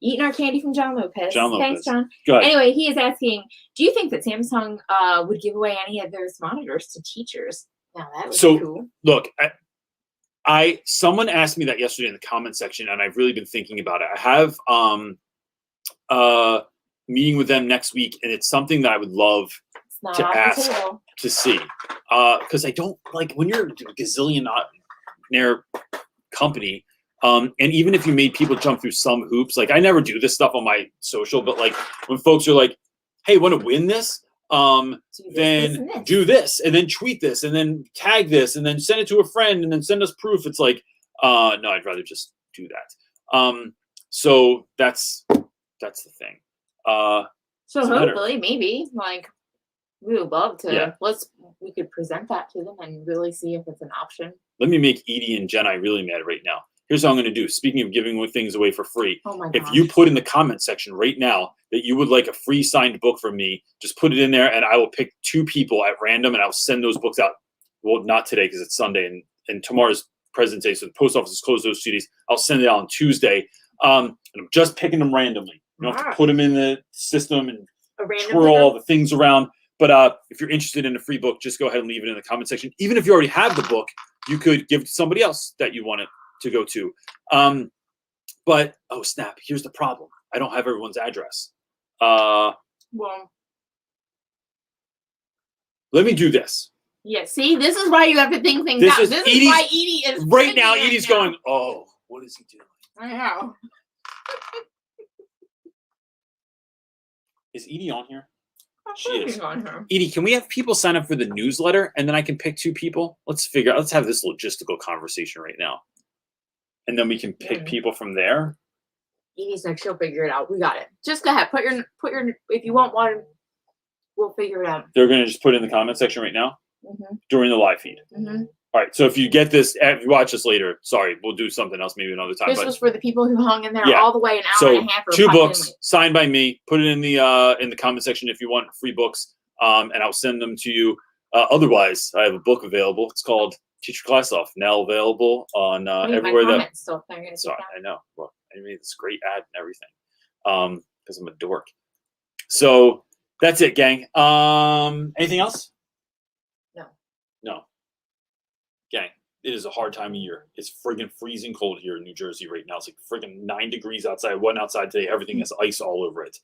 Eating our candy from John Lopez. John Lopez. Thanks, John. Go ahead. Anyway, he is asking, do you think that Samsung would give away any of those monitors to teachers? Now that would be cool. Look, someone asked me that yesterday in the comment section, and I've really been thinking about it. I have a meeting with them next week, and it's something that I would love to ask to see. Because I don't like when you're a gazillionaire company. And even if you made people jump through some hoops, like I never do this stuff on my social, but like when folks are like, hey, want to win this? Then do this, and then tweet this, and then tag this, and then send it to a friend, and then send us proof. It's like, no, I'd rather just do that. So that's the thing. So hopefully, maybe like we would love to. We could present that to them and really see if it's an option. Let me make Edie and Jenna really mad right now. Here's what I'm going to do. Speaking of giving things away for free, if you put in the comment section right now that you would like a free signed book from me, just put it in there, and I will pick 2 people at random, and I'll send those books out. Well, not today because it's Sunday, and tomorrow's President's Day, so the post office is closed those 2 days. I'll send it out on Tuesday, and I'm just picking them randomly. You don't have to put them in the system and twirl all the things around. But if you're interested in a free book, just go ahead and leave it in the comment section. Even if you already have the book, you could give it to somebody else that you want it to go to. But oh snap, here's the problem. I don't have everyone's address. Well, let me do this. Yeah, see, this is why you have to think things out. This is why Edie is right now. Edie's going, oh, what is he doing? I know. Is Edie on here? She is on her. Edie, can we have people sign up for the newsletter, and then I can pick 2 people? Let's have this logistical conversation right now. And then we can pick people from there. Edie's like, she'll figure it out. We got it. Just go ahead. Put your. If you want one, we'll figure it out. They're going to just put it in the comment section right now during the live feed. All right. So if you get this, if you watch this later, sorry, we'll do something else maybe another time. This but was for the people who hung in there Yeah. all the way an hour so and a half. Or 2 popped in books late. signed by me. Put it in the comment section if you want free books, and I'll send them to you. Otherwise, I have a book available. It's called Teach Your Class Off. Now available on I mean, everywhere my that. comments still they're gonna Sorry, keep I know. Well, I made this great ad and everything, because I'm a dork. So that's it, gang. Anything else? No. Gang, it is a hard time of year. It's friggin' freezing cold here in New Jersey right now. It's like friggin' 9 degrees outside. I went outside today. Everything has ice all over it.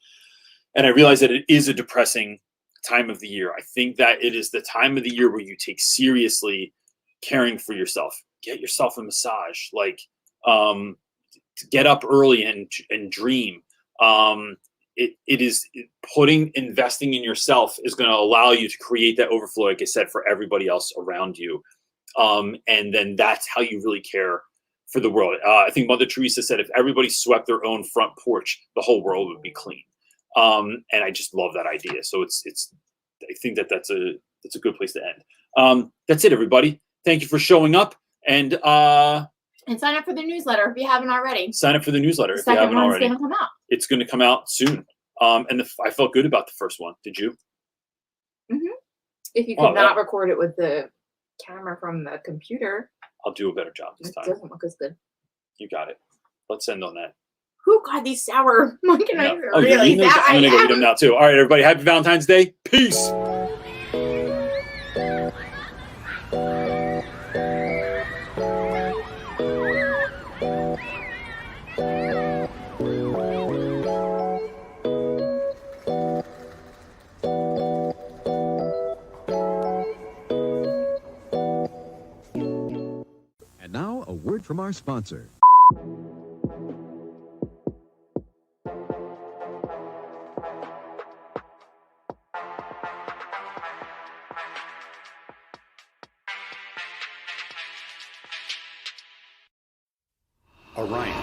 And I realize that it is a depressing time of the year. I think that it is the time of the year where you take seriously caring for yourself. Get yourself a massage. Like, get up early and dream. Investing in yourself is going to allow you to create that overflow, like I said, for everybody else around you. And then that's how you really care for the world. I think Mother Teresa said, if everybody swept their own front porch, the whole world would be clean. And I just love that idea. So I think that's a good place to end. That's it, everybody. Thank you for showing up, and sign up for the newsletter if you haven't already. sign up for the newsletter The if you second haven't one's already. gonna come out. It's going to come out soon. And I felt good about the first one. Did you? If you Oh, could not record it with the camera from the computer, I'll do a better job this it time. doesn't look as good. You got it. Let's end on that. Who got these sour monkey No. knives? Oh, you're Really? eating those? That I'm I going to go eat am. them now, too. All right, everybody. Happy Valentine's Day. Peace. And now, a word from our sponsor. Orion,